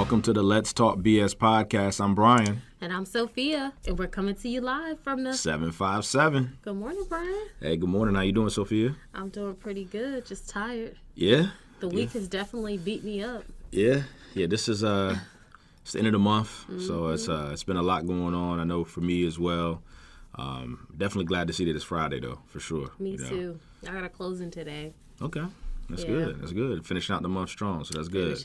Welcome to the Let's Talk BS podcast. I'm Bryan. And I'm Sofia, and we're coming to you live from the 757. Good morning, Bryan. Hey, good morning. How you doing, Sofia? I'm doing pretty good, just tired. Yeah? The week has definitely beat me up. Yeah. This is it's the end of the month, so it's been a lot going on. I know for me as well. Definitely glad to see that it's Friday, though, for sure. Me too. I got a closing today. Okay. That's good. That's good. Finishing out the month strong, so that's good.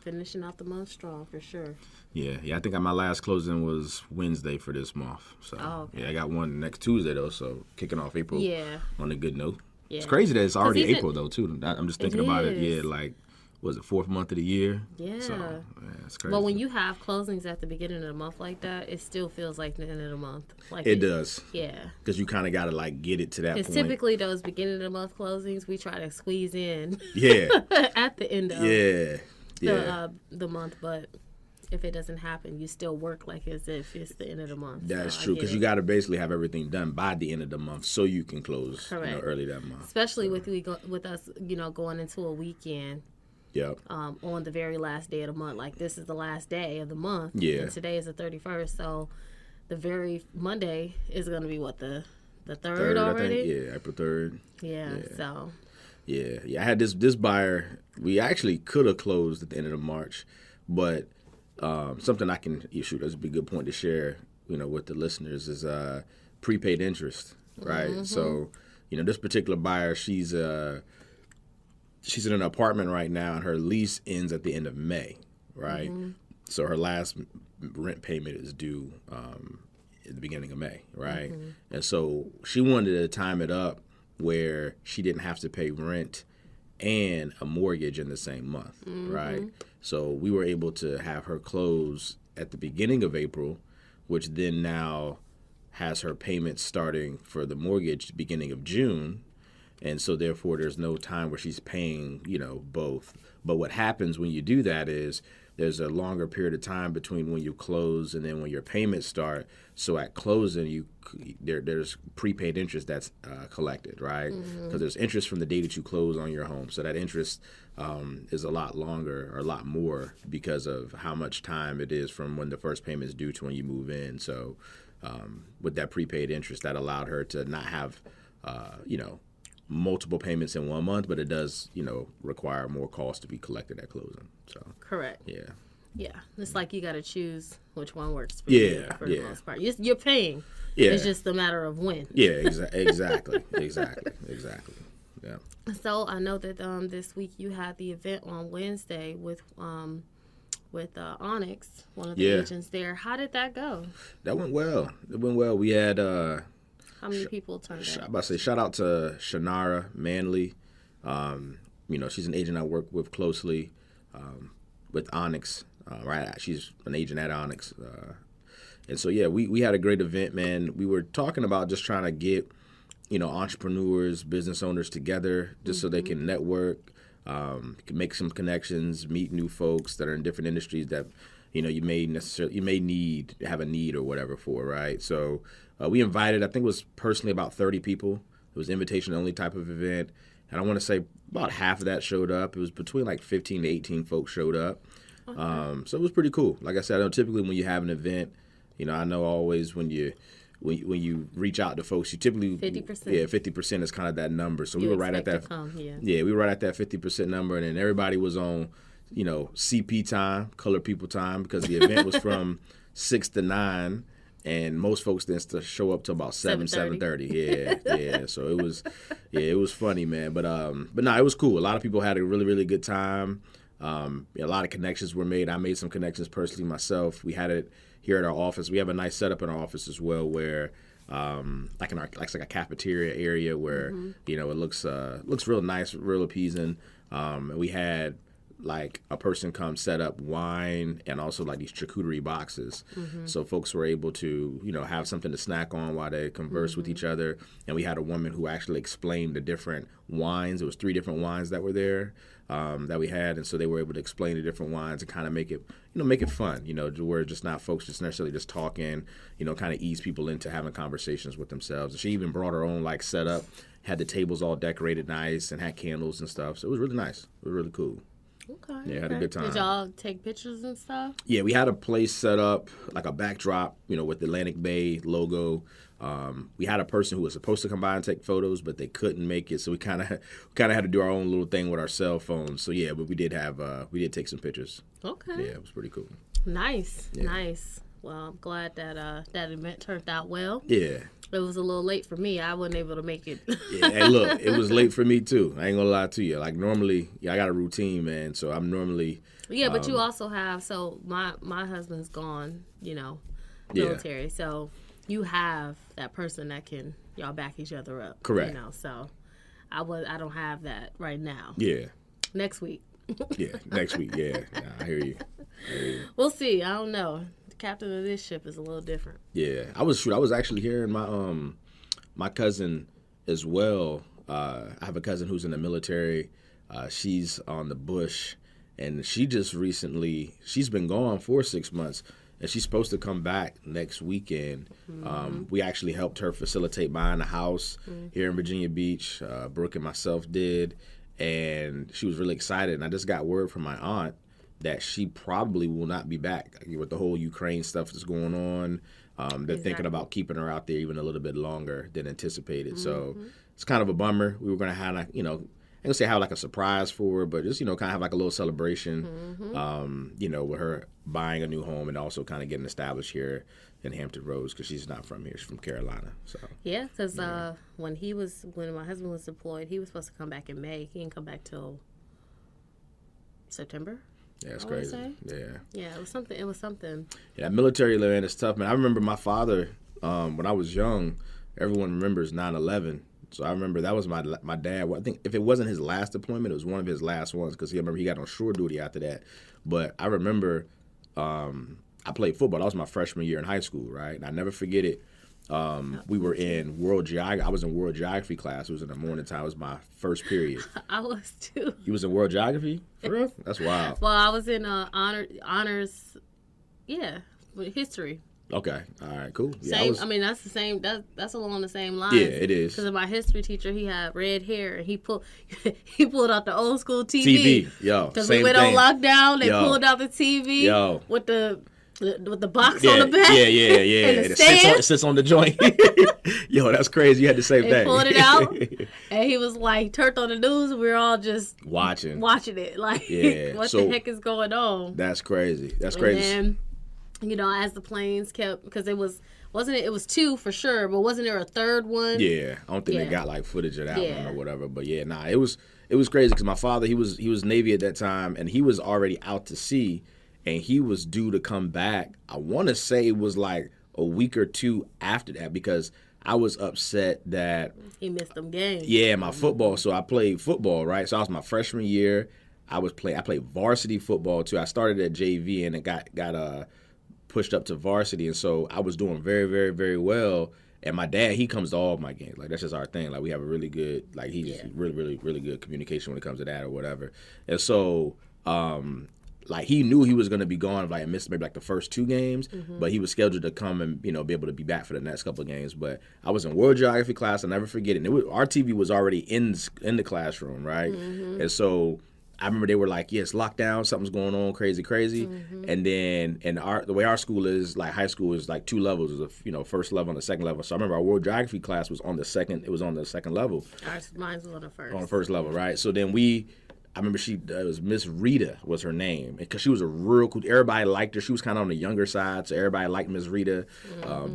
Finishing out the month strong, for sure. Yeah. I think my last closing was Wednesday for this month. So, okay. Yeah, I got one next Tuesday, though, so kicking off April on a good note. Yeah. It's crazy that it's already April, though, too. I'm just thinking about it. Yeah, like, was it fourth month of the year? Yeah. So, it's crazy. Well, when you have closings at the beginning of the month like that, it still feels like the end of the month. Like it does. Yeah. Because you kind of got to, like, get it to that point. Because typically those beginning of the month closings, we try to squeeze in at the end of the month. But if it doesn't happen, you still work like as if it's the end of the month. That's true, because you got to basically have everything done by the end of the month so you can close early that month. Especially with us, going into a weekend. Yep. On the very last day of the month. Like, this is the last day of the month. Yeah. And today is the 31st. So the very Monday is going to be, the 3rd already? I think. Yeah, April 3rd. Yeah, so. Yeah. I had this buyer. We actually could have closed at the end of March, but something I can issue, that's a big good point to share, with the listeners, is prepaid interest, right? Mm-hmm. So, this particular buyer, she's in an apartment right now, and her lease ends at the end of May, right? Mm-hmm. So her last rent payment is due at the beginning of May, right? Mm-hmm. And so she wanted to time it up where she didn't have to pay rent and a mortgage in the same month, right? So we were able to have her close at the beginning of April, which then now has her payments starting for the mortgage beginning of June. And so, therefore, there's no time where she's paying, both. But what happens when you do that is there's a longer period of time between when you close and then when your payments start. So at closing, there's prepaid interest that's collected, right? Because there's interest from the day that you close on your home. So that interest is a lot longer or a lot more because of how much time it is from when the first payment is due to when you move in. So with that prepaid interest, that allowed her to not have, multiple payments in 1 month, but it does, require more costs to be collected at closing. So correct. Yeah. Yeah, it's like you got to choose which one works for you for the most part. You're paying. Yeah. It's just a matter of when. Yeah, exactly. Yeah. So I know that this week you had the event on Wednesday with Onyx, one of the agents there. How did that go? That went well. We had. How many people turned out? I'm about to say shout out to Shannara Manley. She's an agent I work with closely with Onyx. Right, she's an agent at Onyx. And so, we had a great event, man. We were talking about just trying to get, entrepreneurs, business owners together just so they can network, can make some connections, meet new folks that are in different industries that, you may need, have a need or whatever for, right? So we invited, I think it was personally about 30 people. It was invitation-only type of event. And I want to say about half of that showed up. It was between like 15 to 18 folks showed up. Okay. So it was pretty cool. Like I said, I know typically when you have an event, I know always when you reach out to folks, you typically 50%. Yeah, 50% is kind of that number. So we were right at that. We were right at that 50% number, and then everybody was on, CP time, colored people time, because the event was from 6 to 9. And most folks didn't show up till about 7:30. Yeah. So it was funny, man. But no, it was cool. A lot of people had a really, really good time. A lot of connections were made. I made some connections personally myself. We had it here at our office. We have a nice setup in our office as well, where like a cafeteria area where it looks real nice, real appeasing. And we had like a person come set up wine and also like these charcuterie boxes. So folks were able to, have something to snack on while they converse with each other. And we had a woman who actually explained the different wines. It was 3 different wines that were there that we had. And so they were able to explain the different wines and kind of make it fun, to where just not folks just necessarily just talking, kind of ease people into having conversations with themselves. And she even brought her own like setup, had the tables all decorated nice and had candles and stuff. So it was really nice. It was really cool. Okay. Yeah, had a good time. Did y'all take pictures and stuff? Yeah, we had a place set up, like a backdrop, with the Atlantic Bay logo. We had a person who was supposed to come by and take photos, but they couldn't make it, so we kind of had to do our own little thing with our cell phones. So yeah, but we did take some pictures. Okay. Yeah, it was pretty cool. Nice. Well, I'm glad that that event turned out well. Yeah. It was a little late for me. I wasn't able to make it. Yeah, hey, look, it was late for me too. I ain't gonna lie to you. Like normally, I got a routine, man. So I'm normally. Yeah, but you also have. So my husband's gone. Military. Yeah. So you have that person that can y'all back each other up. Correct. So I don't have that right now. Yeah. Next week. Yeah, next week. Yeah, I hear you. We'll see. I don't know. The captain of this ship is a little different. Yeah, I was actually hearing my cousin as well. I have a cousin who's in the military. She's on the bush, and she just recently she's been gone for 6 months, and she's supposed to come back next weekend. Mm-hmm. We actually helped her facilitate buying a house here in Virginia Beach. Brooke and myself did. And she was really excited. And I just got word from my aunt that she probably will not be back with the whole Ukraine stuff that's going on. They're thinking about keeping her out there even a little bit longer than anticipated. Mm-hmm. So it's kind of a bummer. We were going to have, I'm going to say have like a surprise for her, but just, kind of have like a little celebration, with her buying a new home and also kind of getting established here in Hampton Roads because she's not from here. She's from Carolina. So yeah, because when my husband was deployed, he was supposed to come back in May. He didn't come back till September. Yeah, it's crazy. Yeah, it was something. Yeah, military land is tough, man. I remember my father when I was young. Everyone remembers 9/11. So I remember that was my dad. I think if it wasn't his last deployment, it was one of his last ones because I remember he got on shore duty after that. But I remember I played football. That was my freshman year in high school, right? And I never forget it. We were in world geography. I was in world geography class. It was in the morning time. It was my first period. I was too. You was in world geography? For real? That's wild. Well, I was in honors, history. Okay. All right. Cool. Yeah, same. That's the same. That's along the same lines. Yeah, it is. Because my history teacher, he had red hair, and he pulled out the old school TV. Yo. Because we went on lockdown, they pulled out the TV. Yo. With the box on the back. Yeah. And it sits on the joint. Yo, that's crazy. You had the same thing. They pulled it out, and he was like, turned on the news, and we were all just watching it. Like, what the heck is going on? That's crazy. That's crazy. And then, as the planes kept, because it was two for sure, but wasn't there a third one? Yeah, I don't think they got like footage of that one or whatever. But yeah, it was crazy because my father, he was Navy at that time, and he was already out to sea, and he was due to come back. I want to say it was like a week or two after that because I was upset that he missed them games. Yeah, my football. So I played football, right? So I was my freshman year. I played varsity football too. I started at JV and it got pushed up to varsity, and so I was doing very, very, very well. And my dad, he comes to all of my games. Like, that's just our thing. Like, we have a really good, he's really, really, really good communication when it comes to that or whatever. And so, he knew he was going to be gone, and missed maybe the first 2 games, but he was scheduled to come and, be able to be back for the next couple of games. But I was in world geography class. I'll never forget it. Our TV was already in the classroom, right? And so I remember they were like, yes, lockdown, something's going on, crazy. And then, the way our school is, high school is 2 levels. There's a, first level and a second level. So I remember our world geography class was on the second level. Mine was on the first. On the first level, right? So then I remember it was Miss Rita was her name. Because she was a real cool, everybody liked her. She was kind of on the younger side, so everybody liked Miss Rita.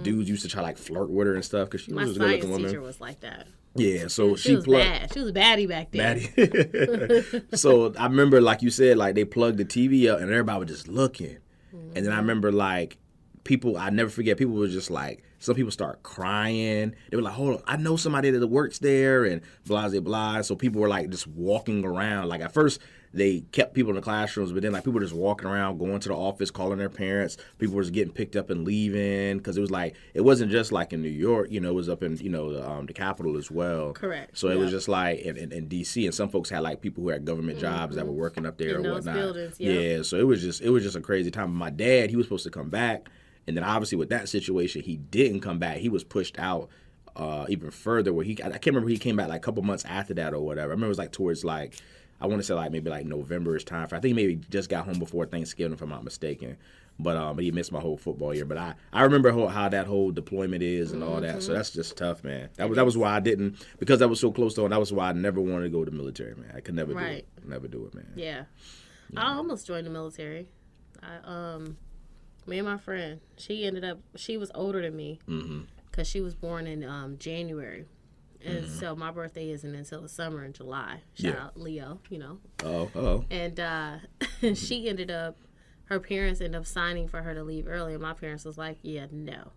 Dudes used to try flirt with her and stuff because she was a good-looking woman. My science teacher was like that. Yeah, so she was bad. She was a baddie back then. So I remember, like you said, they plugged the TV up and everybody was just looking. And then I remember, people, I never forget, people were just some people start crying. They were like, hold on, I know somebody that works there and blah, blah, blah. So people were just walking around. At first, they kept people in the classrooms, but then people were just walking around, going to the office, calling their parents. People were just getting picked up and leaving because it was it wasn't just in New York, it was up in, the capital as well. Correct. So it was just in D.C. and some folks had people who had government jobs that were working up there in or those whatnot. Buildings, yeah, so it was just a crazy time. My dad, he was supposed to come back. And then obviously with that situation, he didn't come back. He was pushed out even further. I can't remember, he came back a couple months after that or whatever. I remember it was towards I want to say like maybe like November-ish time. I think maybe just got home before Thanksgiving, if I'm not mistaken. But he missed my whole football year. But I remember how that whole deployment is and all that. So that's just tough, man. That was why I didn't, because I was so close to home. That was why I never wanted to go to the military, man. I could never do it. Never do it, man. Yeah. I almost joined the military. Me and my friend, she was older than me because she was born in January. And so my birthday isn't until the summer in July. Shout out Leo, you know. Oh. And her parents ended up signing for her to leave early. And my parents was like, yeah, no.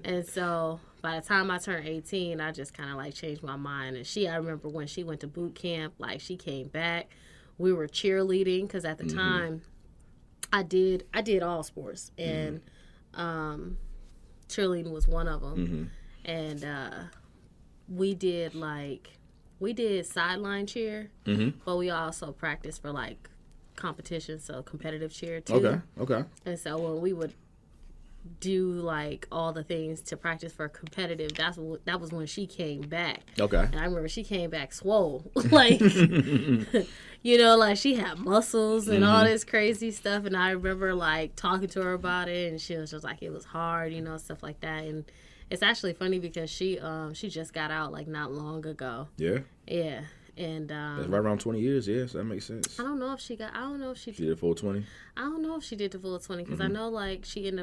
And so by the time I turned 18, I just kind of like changed my mind. And I remember when she went to boot camp, like she came back. We were cheerleading because at the time I did all sports. And cheerleading was one of them. And we did sideline cheer, but we also practiced for like competition, so competitive cheer too. Okay. And so when we would do like all the things to practice for competitive, that was when she came back. Okay. And I remember she came back swole, like you know, like she had muscles and all this crazy stuff. And I remember like talking to her about it, and she was just like, it was hard, you know, stuff like that. And it's actually funny because she just got out like not long ago. Yeah. Yeah. And that's right around 20 years. Yeah, so that makes sense. I don't know if she did the full 20. I don't know if she did the full 20 because I know like she ended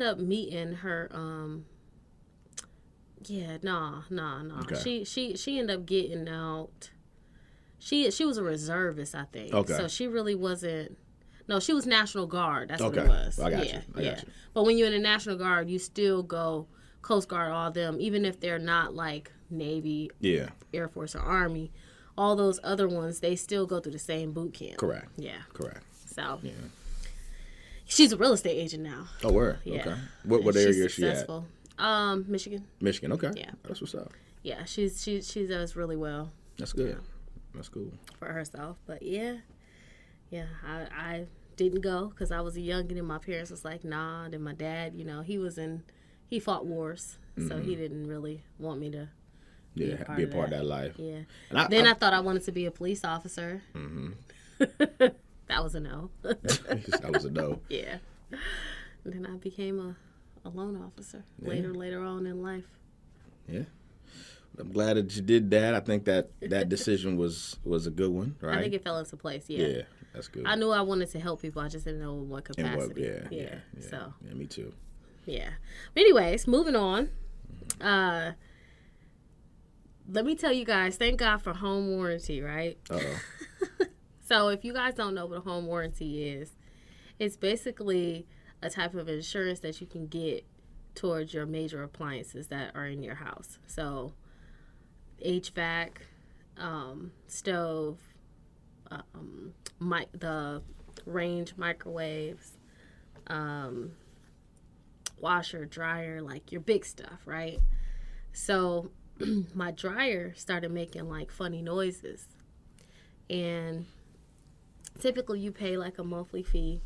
up meeting her. No. Okay. She ended up getting out. She was a reservist, I think. Okay. So she really wasn't. No, she was National Guard. That's what it was. I got you. But when you're in the National Guard, you still go Coast Guard, all them, even if they're not like Navy, Air Force, or Army. All those other ones, they still go through the same boot camp. Correct. Yeah. Correct. So, she's a real estate agent now. Oh, where? Yeah. Okay. What area is she at? Michigan. Michigan. Okay. Yeah. That's what's up. Yeah, she does really well. That's good. That's cool for herself. But yeah, I didn't go because I was a youngin' and my parents was like, nah. Then my dad, you know, he fought wars, so he didn't really want me to be a part of that life. Yeah. And I thought I wanted to be a police officer. That was a no. That was a no. Yeah. And then I became a loan officer later on in life. Yeah. I'm glad that you did that. I think that decision was a good one, right? I think it fell into place, yeah. That's good. I knew I wanted to help people. I just didn't know in what capacity. So. Yeah, me too. Yeah. But anyways, moving on. Let me tell you guys, thank God for home warranty, right? Uh-oh. So if you guys don't know what a home warranty is, it's basically a type of insurance that you can get towards your major appliances that are in your house. So HVAC, stove, the range microwaves, washer, dryer, like your big stuff, right? So my dryer started making like funny noises, and typically you pay like a monthly fee,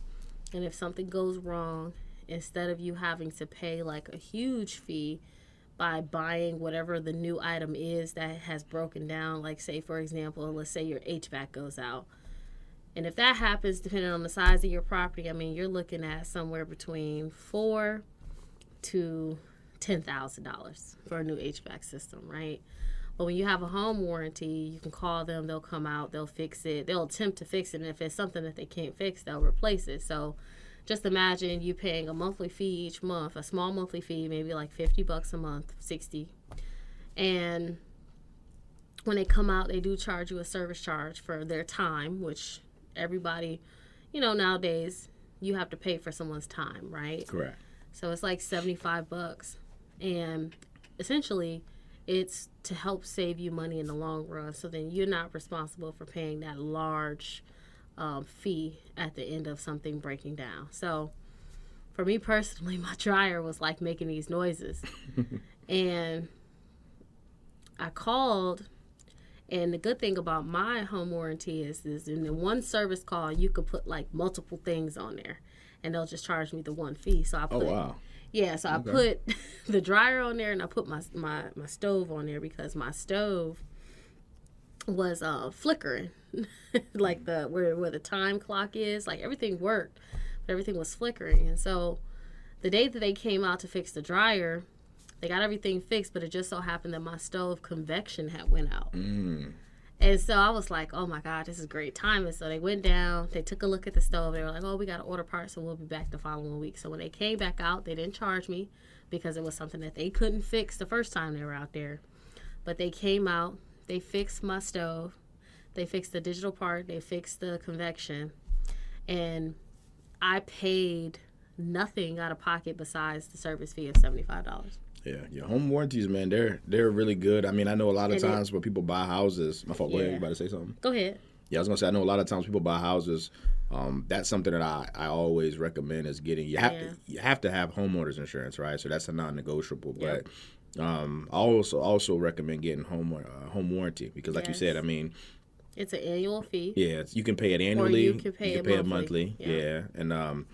and if something goes wrong, instead of you having to pay like a huge fee by buying whatever the new item is that has broken down, like say for example, let's say your HVAC goes out, and if that happens, depending on the size of your property, I mean, you're looking at somewhere between $4,000 to $10,000 for a new HVAC system, right? But when you have a home warranty, you can call them, they'll come out, they'll fix it, they'll attempt to fix it, and if it's something that they can't fix, they'll replace it. So just imagine you paying a monthly fee each month, a small monthly fee, maybe like $50 a month, 60. And when they come out, they do charge you a service charge for their time, which everybody, you know, nowadays you have to pay for someone's time, right? Correct. So it's like $75. And essentially, it's to help save you money in the long run. So then you're not responsible for paying that large fee at the end of something breaking down. So for me personally, my dryer was like making these noises. And I called, and the good thing about my home warranty is in the one service call, you could put like multiple things on there, and they'll just charge me the one fee. So I put, I put the dryer on there, and I put my stove on there because my stove, was flickering, like where the time clock is. Like everything worked, but everything was flickering. And so the day that they came out to fix the dryer, they got everything fixed, but it just so happened that my stove convection had went out. And so I was like, oh my God, this is great timing. So they went down, they took a look at the stove. They were like, oh, we got to order parts, so we'll be back the following week. So when they came back out, they didn't charge me because it was something that they couldn't fix the first time they were out there. But they came out, they fixed my stove, they fixed the digital part, they fixed the convection, and I paid nothing out of pocket besides the service fee of $75. Yeah, your home warranties, man, they're really good. I mean, I know a lot of times when people buy houses. My fault. Go ahead. You about to say something? Go ahead. Yeah, I was gonna say I know a lot of times people buy houses. That's something that I always recommend is getting. You have to have homeowners insurance, right? So that's a non-negotiable. Yep. But I also recommend getting home warranty because, like you said, I mean, it's an annual fee. Yeah, you can pay it annually. Or you can pay it monthly. Yeah, and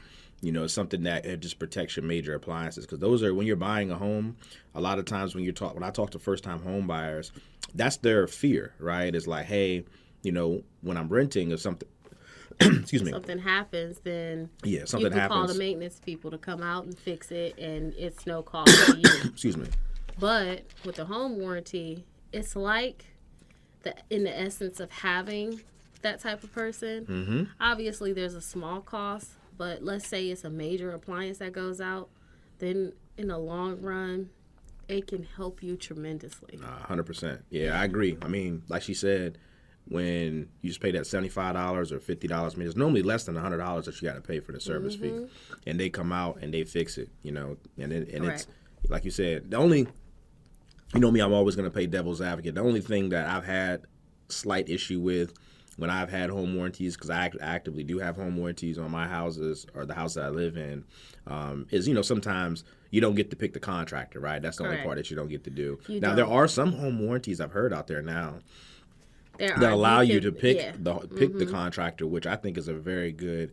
you know, it's something that it just protects your major appliances because those are when you're buying a home. A lot of times when I talk to first-time home buyers, that's their fear, right? It's like, hey, you know, when I'm renting or something, excuse me, something happens, then something you can happens. call the maintenance people to come out and fix it, and it's no cost to you. Excuse me. But with the home warranty, it's like in the essence of having that type of person. Mm-hmm. Obviously, there's a small cost. But let's say it's a major appliance that goes out, then in the long run, it can help you tremendously. 100%. Yeah, I agree. I mean, like she said, when you just pay that $75 or $50, I mean, it's normally less than $100 that you got to pay for the service fee. And they come out and they fix it, you know. And it's, like you said, the only, you know me, I'm always going to play devil's advocate. The only thing that I've had slight issue with when I've had home warranties, because I actively do have home warranties on my houses or the house that I live in, is, you know, sometimes you don't get to pick the contractor, right? That's the only part that you don't get to do. There are some home warranties I've heard out there now that allow you to pick the contractor, which I think is a very good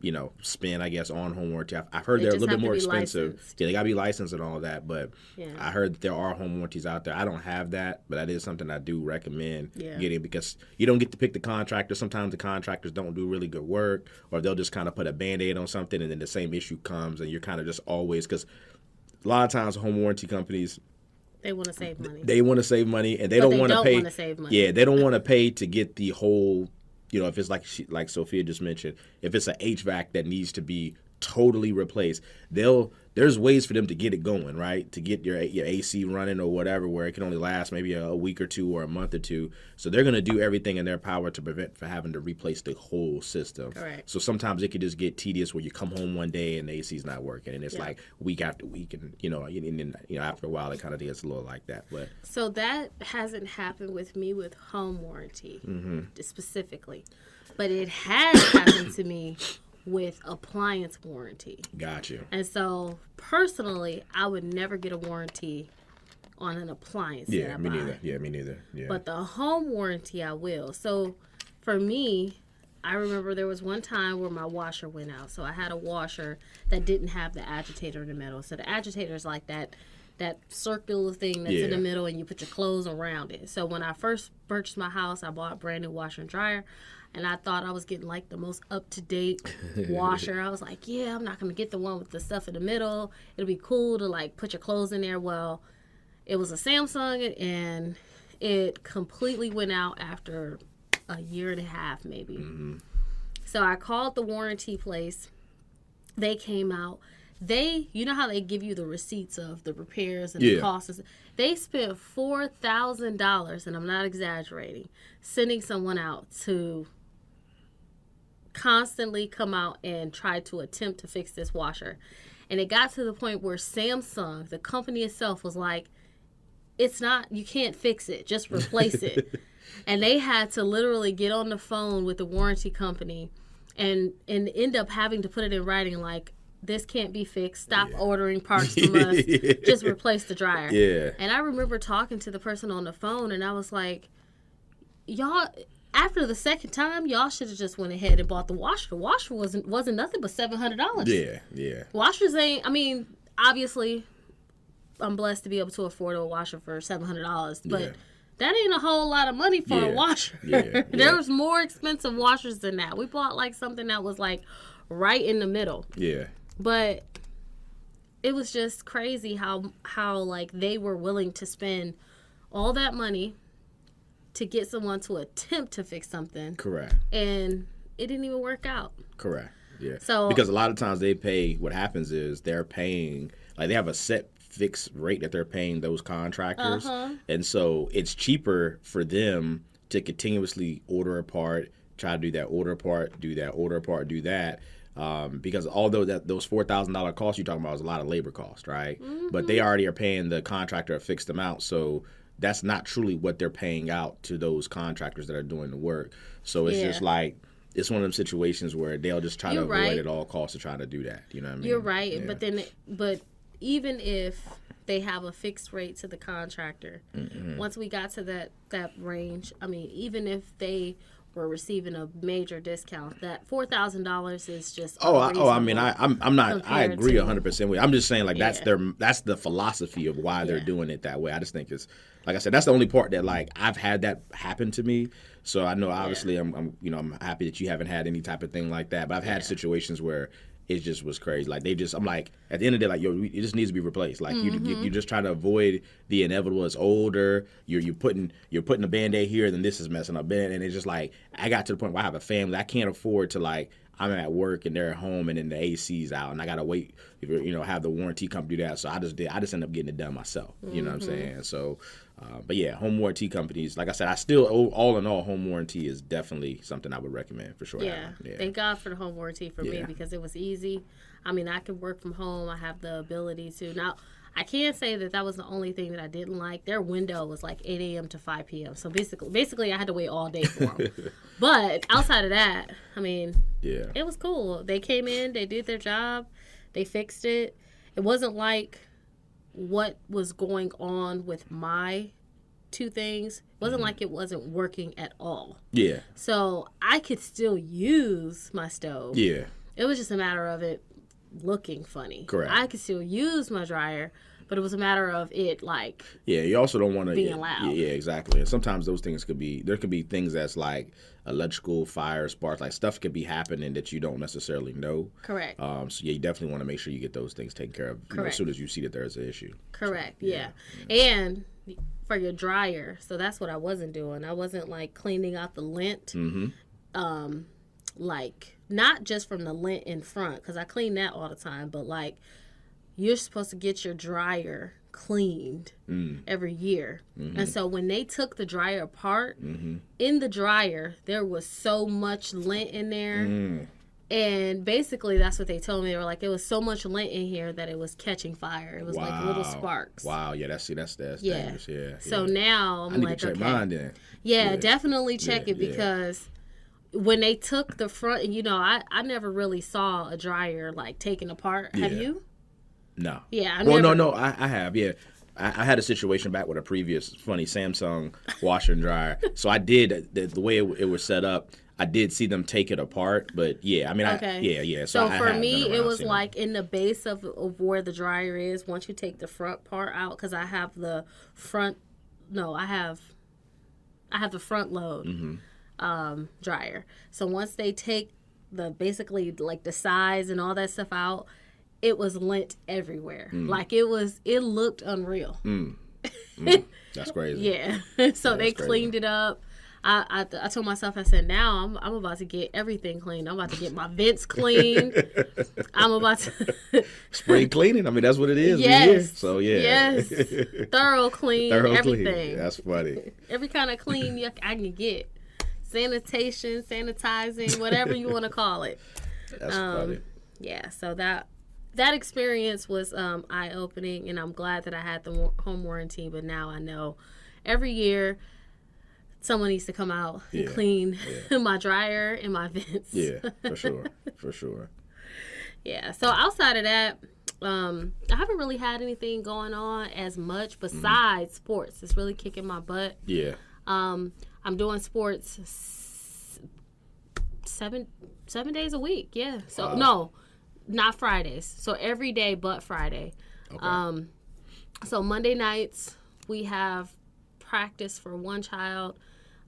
you know, spin, I guess, on home warranty. I've heard they're a little bit more expensive. Licensed. Yeah, they got to be licensed and all that, but I heard that there are home warranties out there. I don't have that, but that is something I do recommend getting because you don't get to pick the contractor. Sometimes the contractors don't do really good work, or they'll just kind of put a Band-Aid on something, and then the same issue comes, and you're kind of just always, because a lot of times home warranty companies, they want to save money. They want to save money, and they don't want to pay. Yeah, they don't want to pay to get the whole. You know, if it's like Sophia just mentioned, if it's an HVAC that needs to be totally replaced, there's ways for them to get it going, right? To get your AC running or whatever, where it can only last maybe a week or two or a month or two. So they're going to do everything in their power to prevent for having to replace the whole system. Correct. So sometimes it could just get tedious where you come home one day and the AC's not working, and it's like week after week, and you know, after a while it kind of gets a little like that. But so that hasn't happened with me with home warranty specifically, but it has happened to me with appliance warranty. Gotcha. And so personally, I would never get a warranty on an appliance. Yeah, me neither. Yeah, me neither. Yeah. But the home warranty, I will. So for me, I remember there was one time where my washer went out. So I had a washer that didn't have the agitator in the middle. So the agitator is like that circular thing that's in the middle, and you put your clothes around it. So when I first purchased my house, I bought a brand new washer and dryer, and I thought I was getting like the most up-to-date washer. I was like, yeah, I'm not going to get the one with the stuff in the middle. It'll be cool to like put your clothes in there. Well, it was a Samsung, and it completely went out after a year and a half maybe. So I called the warranty place. They came out. You know how they give you the receipts of the repairs and the costs? They spent $4,000, and I'm not exaggerating, sending someone out to constantly come out and try to attempt to fix this washer. And it got to the point where Samsung, the company itself, was like, it's not, you can't fix it, just replace it. And they had to literally get on the phone with the warranty company and end up having to put it in writing like, this can't be fixed. Stop ordering parts from us. Just replace the dryer. Yeah. And I remember talking to the person on the phone, and I was like, y'all, after the second time, y'all should have just went ahead and bought the washer. The washer wasn't nothing but $700. Yeah. Washers ain't, I mean, obviously, I'm blessed to be able to afford a washer for $700, but that ain't a whole lot of money for a washer. There's more expensive washers than that. We bought like something that was like right in the middle. Yeah. But it was just crazy how like they were willing to spend all that money to get someone to attempt to fix something. Correct. And it didn't even work out. Correct. Yeah. So because a lot of times they pay, what happens is they're paying, like they have a set fixed rate that they're paying those contractors. And so it's cheaper for them to continuously order a part, try to do that, order a part, do that, order a part, do that. Because although those $4,000 costs you're talking about is a lot of labor cost, right? But they already are paying the contractor a fixed amount. So that's not truly what they're paying out to those contractors that are doing the work. So it's just like, it's one of them situations where they'll just try to avoid at all costs to try to do that. You know what I mean? You're right. Yeah. But even if they have a fixed rate to the contractor, once we got to that range, I mean, even if they were receiving a major discount, that $4,000 is just I mean, I'm not. I agree 100% with you. I'm just saying, like, that's the philosophy of why they're doing it that way. I just think it's, like I said, that's the only part that, like, I've had that happen to me. So I know, obviously, I'm happy that you haven't had any type of thing like that. But I've had situations where it just was crazy. Like, I'm like, at the end of the day, like, yo, it just needs to be replaced. Like, you're just trying to avoid the inevitable. It's older. You're putting a Band-Aid here, then this is messing up. And it's just like, I got to the point where I have a family. I can't afford to, like, I'm at work and they're at home and then the AC's out and I gotta wait, have the warranty company do that. So I just end up getting it done myself. You know what I'm saying? So, but yeah, home warranty companies, like I said, all in all, home warranty is definitely something I would recommend for sure. Yeah. Thank God for the home warranty for me because it was easy. I mean, I could work from home. I have the ability to. Now, I can't say that was the only thing that I didn't like. Their window was like 8 a.m. to 5 p.m. So basically, I had to wait all day for them. But outside of that, I mean, it was cool. They came in, they did their job, they fixed it. It wasn't like what was going on with my two things. It wasn't like it wasn't working at all. Yeah. So I could still use my stove. Yeah. It was just a matter of it looking funny. Correct. I could still use my dryer, but it was a matter of it like you also don't want to being loud. Yeah, there sometimes those things could be things that's like electrical fire sparks, like stuff could be happening that you don't necessarily know. Correct. So you definitely want to make sure you get those things taken care of as soon as you see that there's an issue. Correct. So, and for your dryer, so that's what I wasn't doing. I wasn't like cleaning out the lint. Like not just from the lint in front, because I clean that all the time, but like you're supposed to get your dryer cleaned every year. And so when they took the dryer apart, in the dryer, there was so much lint in there. And basically that's what they told me. They were like, it was so much lint in here that it was catching fire. It was like little sparks. Wow. Yeah, that's dangerous. Yeah. So now I'm like, I need to check mine then. Yeah, definitely check it because when they took the front, I never really saw a dryer like taken apart. Have you? No. Yeah. No. I have. Yeah. I had a situation back with a previous funny Samsung washer and dryer. So I did the way it was set up. I did see them take it apart, but yeah, I mean, okay. So for me, it was like in the base of where the dryer is. Once you take the front part out, because I have the front. No, I have the front load dryer. So once they take basically like the size and all that stuff out, it was lint everywhere. Like it looked unreal. That's crazy. Yeah. So they cleaned it up. I told myself, I said, now I'm about to get everything cleaned. I'm about to get my vents cleaned. I'm about to spring cleaning. I mean, that's what it is. Yes. So yeah. Yes. Thorough clean. Everything. Clean. That's funny. Every kind of clean I can get. Sanitation, sanitizing, whatever you want to call it. That's funny. Yeah. So that experience was eye-opening, and I'm glad that I had the home warranty. But now I know every year someone needs to come out and clean my dryer and my vents. Yeah, for sure. Yeah. So outside of that, I haven't really had anything going on as much besides sports. It's really kicking my butt. Yeah. I'm doing sports 7 days a week. Yeah. So no, not Fridays. So every day but Friday. Okay. So Monday nights we have practice for one child.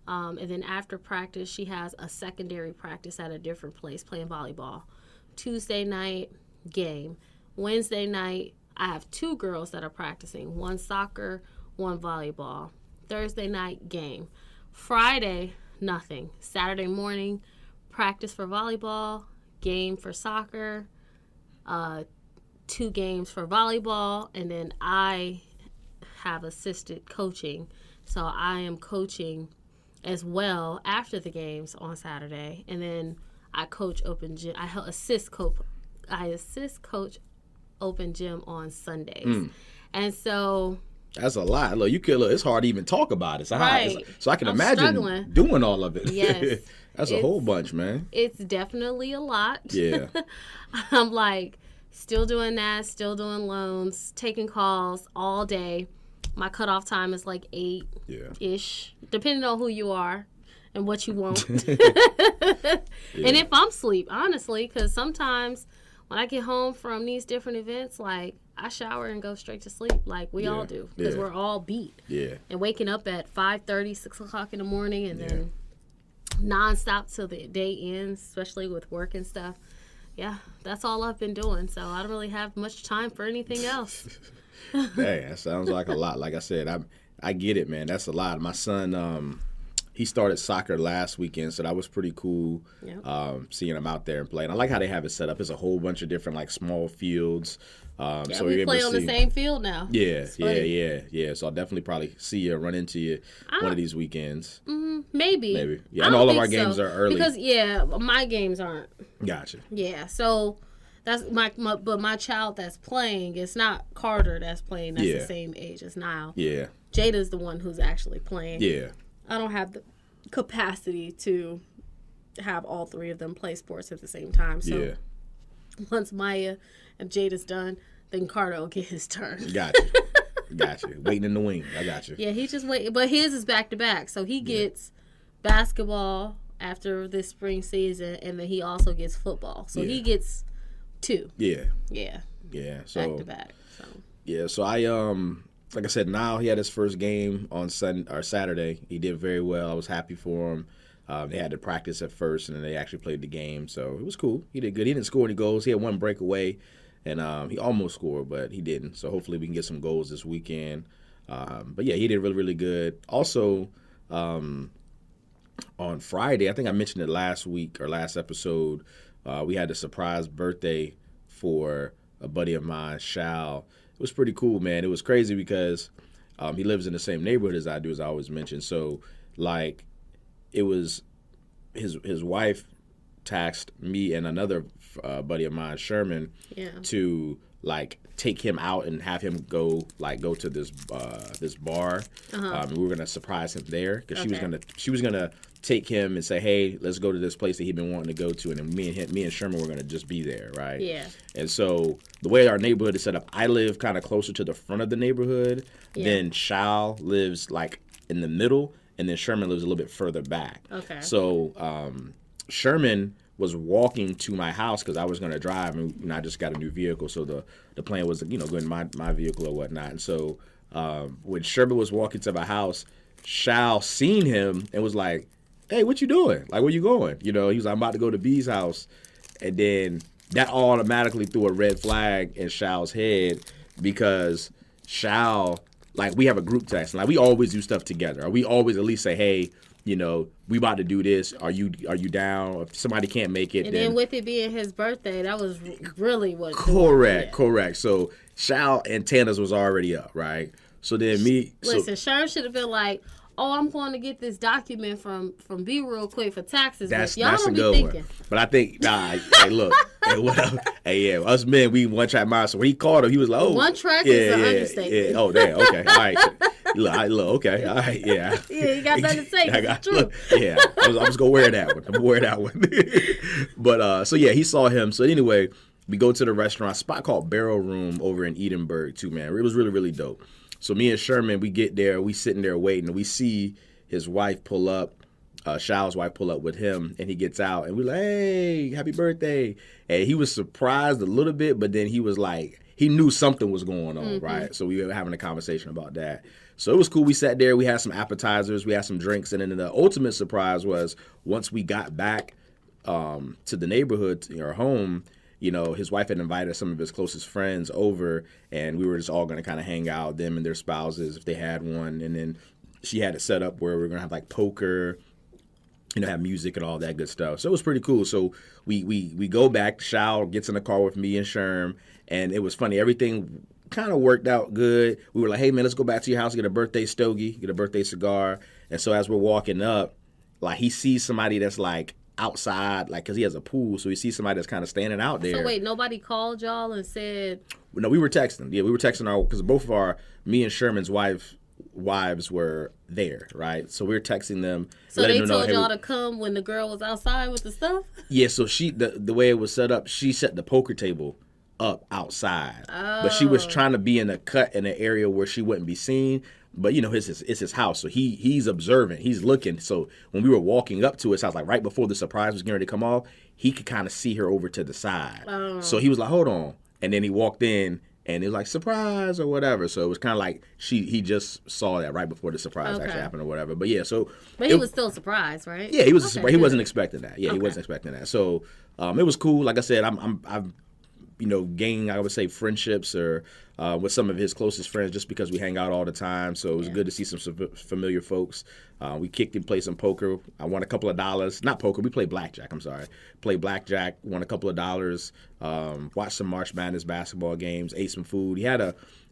And then after practice, she has a secondary practice at a different place playing volleyball. Tuesday night, game. Wednesday night, I have 2 girls that are practicing. One soccer, one volleyball. Thursday night, game. Friday, nothing. Saturday morning, practice for volleyball, game for soccer, 2 games for volleyball, and then I have assisted coaching. So I am coaching as well after the games on Saturday, and then I coach open gym. I assist coach open gym on Sundays. And so that's a lot. Look, it's hard to even talk about it. So, right. So I can imagine doing all of it. Yes. That's a whole bunch, man. It's definitely a lot. Yeah. I'm like still doing that, still doing loans, taking calls all day. My cutoff time is like 8-ish, depending on who you are and what you want. And if I'm asleep, honestly, because sometimes when I get home from these different events, like I shower and go straight to sleep, like we all do, because we're all beat. Yeah. And waking up at 5:30, 6 o'clock in the morning, and then nonstop till the day ends, especially with work and stuff. Yeah, that's all I've been doing. So I don't really have much time for anything else. Dang, that sounds like a lot. Like I said, I get it, man. That's a lot. My son, he started soccer last weekend, so that was pretty cool. Yep. Seeing him out there and playing. I like how they have it set up. It's a whole bunch of different like small fields. So we play on the same field now. Yeah. So I'll definitely probably see you, run into you one of these weekends. Maybe. Yeah, and all of our games are early. Because my games aren't. Gotcha. Yeah, so that's but my child that's playing, it's not Carter that's playing. That's the same age as Niall. Yeah. Jada's the one who's actually playing. Yeah. I don't have the capacity to have all 3 of them play sports at the same time. So once Maya and Jada's done, then Carter will get his turn. Gotcha. Waiting in the wing. I got you. Yeah, he's just waiting. But his is back to back. So he gets basketball after this spring season, and then he also gets football. So he gets 2. Yeah. So back to back. So. Yeah. So I like I said, now he had his first game on Saturday. He did very well. I was happy for him. They had to practice at first, and then they actually played the game. So it was cool. He did good. He didn't score any goals. He had 1 breakaway, and he almost scored, but he didn't. So hopefully we can get some goals this weekend. But, yeah, he did really, really good. Also, on Friday, I think I mentioned it last week or last episode, we had a surprise birthday for a buddy of mine, Shal. It was pretty cool, man. It was crazy because he lives in the same neighborhood as I do, as I always mention. So, like, it was his wife taxed me and another buddy of mine, Sherman, to like take him out and have him go to this bar. We were gonna surprise him there because she was gonna take him and say, hey, let's go to this place that he'd been wanting to go to, and then me and Sherman were gonna just be there, right? Yeah. And so the way our neighborhood is set up, I live kind of closer to the front of the neighborhood. Then Shal lives like in the middle, and then Sherman lives a little bit further back. Okay. So Sherman was walking to my house because I was going to drive, and I just got a new vehicle. So the plan was, go in my vehicle or whatnot. And so when Sherman was walking to my house, Shal seen him and was like, hey, what you doing? Like, where you going? He was like, I'm about to go to B's house. And then that automatically threw a red flag in Shal's head because Shal, like, we have a group text. Like, we always do stuff together. Or we always at least say, hey, we about to do this. Are you down? If somebody can't make it, and then with it being his birthday, that was really what. Correct. So Shal antennas was already up, right? So then listen, Sharon should have been like, oh, I'm going to get this document from B real quick for taxes. That's don't a be good thinking. one. But I think, hey, look, us men, we one track mind. So when he called him, he was like, oh, one track is an understatement. Yeah. Oh, damn, okay, all right. Look, okay, all right, yeah. Yeah, you got nothing to say. It's true. Look, yeah, I was gonna wear that one. I'm gonna wear that one. But so yeah, he saw him. So anyway, we go to the restaurant, a spot called Barrel Room over in Edinburgh too, man. It was really, really dope. So me and Sherman, we get there, we sitting there waiting, and we see his wife pull up, Shal's wife pull up with him, and he gets out, and we're like, hey, happy birthday. And he was surprised a little bit, but then he was like, he knew something was going on, right? So we were having a conversation about that. So it was cool. We sat there. We had some appetizers. We had some drinks. And then the ultimate surprise was once we got back to the neighborhood, our home, his wife had invited some of his closest friends over, and we were just all going to kind of hang out, them and their spouses if they had one. And then she had it set up where we were going to have like poker, have music and all that good stuff. So it was pretty cool. So we go back, Shao gets in the car with me and Sherm, and it was funny. Everything kind of worked out good. We were like, hey, man, let's go back to your house, get a birthday stogie, get a birthday cigar. And so as we're walking up, like he sees somebody that's like outside, like because he has a pool, so he sees somebody that's kind of standing out there. So wait, nobody called y'all and said? No, we were texting. Yeah, we were texting because both of me and Sherman's wives were there, right? So we were texting them. So they told y'all to come when the girl was outside with the stuff? Yeah, so the way it was set up, she set the poker table up outside. Oh. But she was trying to be in a cut in an area where she wouldn't be seen. But it's his house, so he's observant, he's looking. So when we were walking up to his house, like right before the surprise was getting ready to come off, he could kind of see her over to the side. Oh. So he was like, hold on. And then he walked in, and it was like, surprise or whatever. So it was kind of like he just saw that right before the surprise actually happened or whatever. But yeah, so. But he was still surprised, right? Yeah, he was surprised. He wasn't expecting that. Yeah, he wasn't expecting that. So it was cool. Like I said, I've gained, I would say, friendships or with some of his closest friends just because we hang out all the time. So it was good to see some familiar folks. We kicked and played some poker. I won a couple of dollars. Not poker, we played blackjack, I'm sorry. Played blackjack, won a couple of dollars, watched some March Madness basketball games, ate some food. He had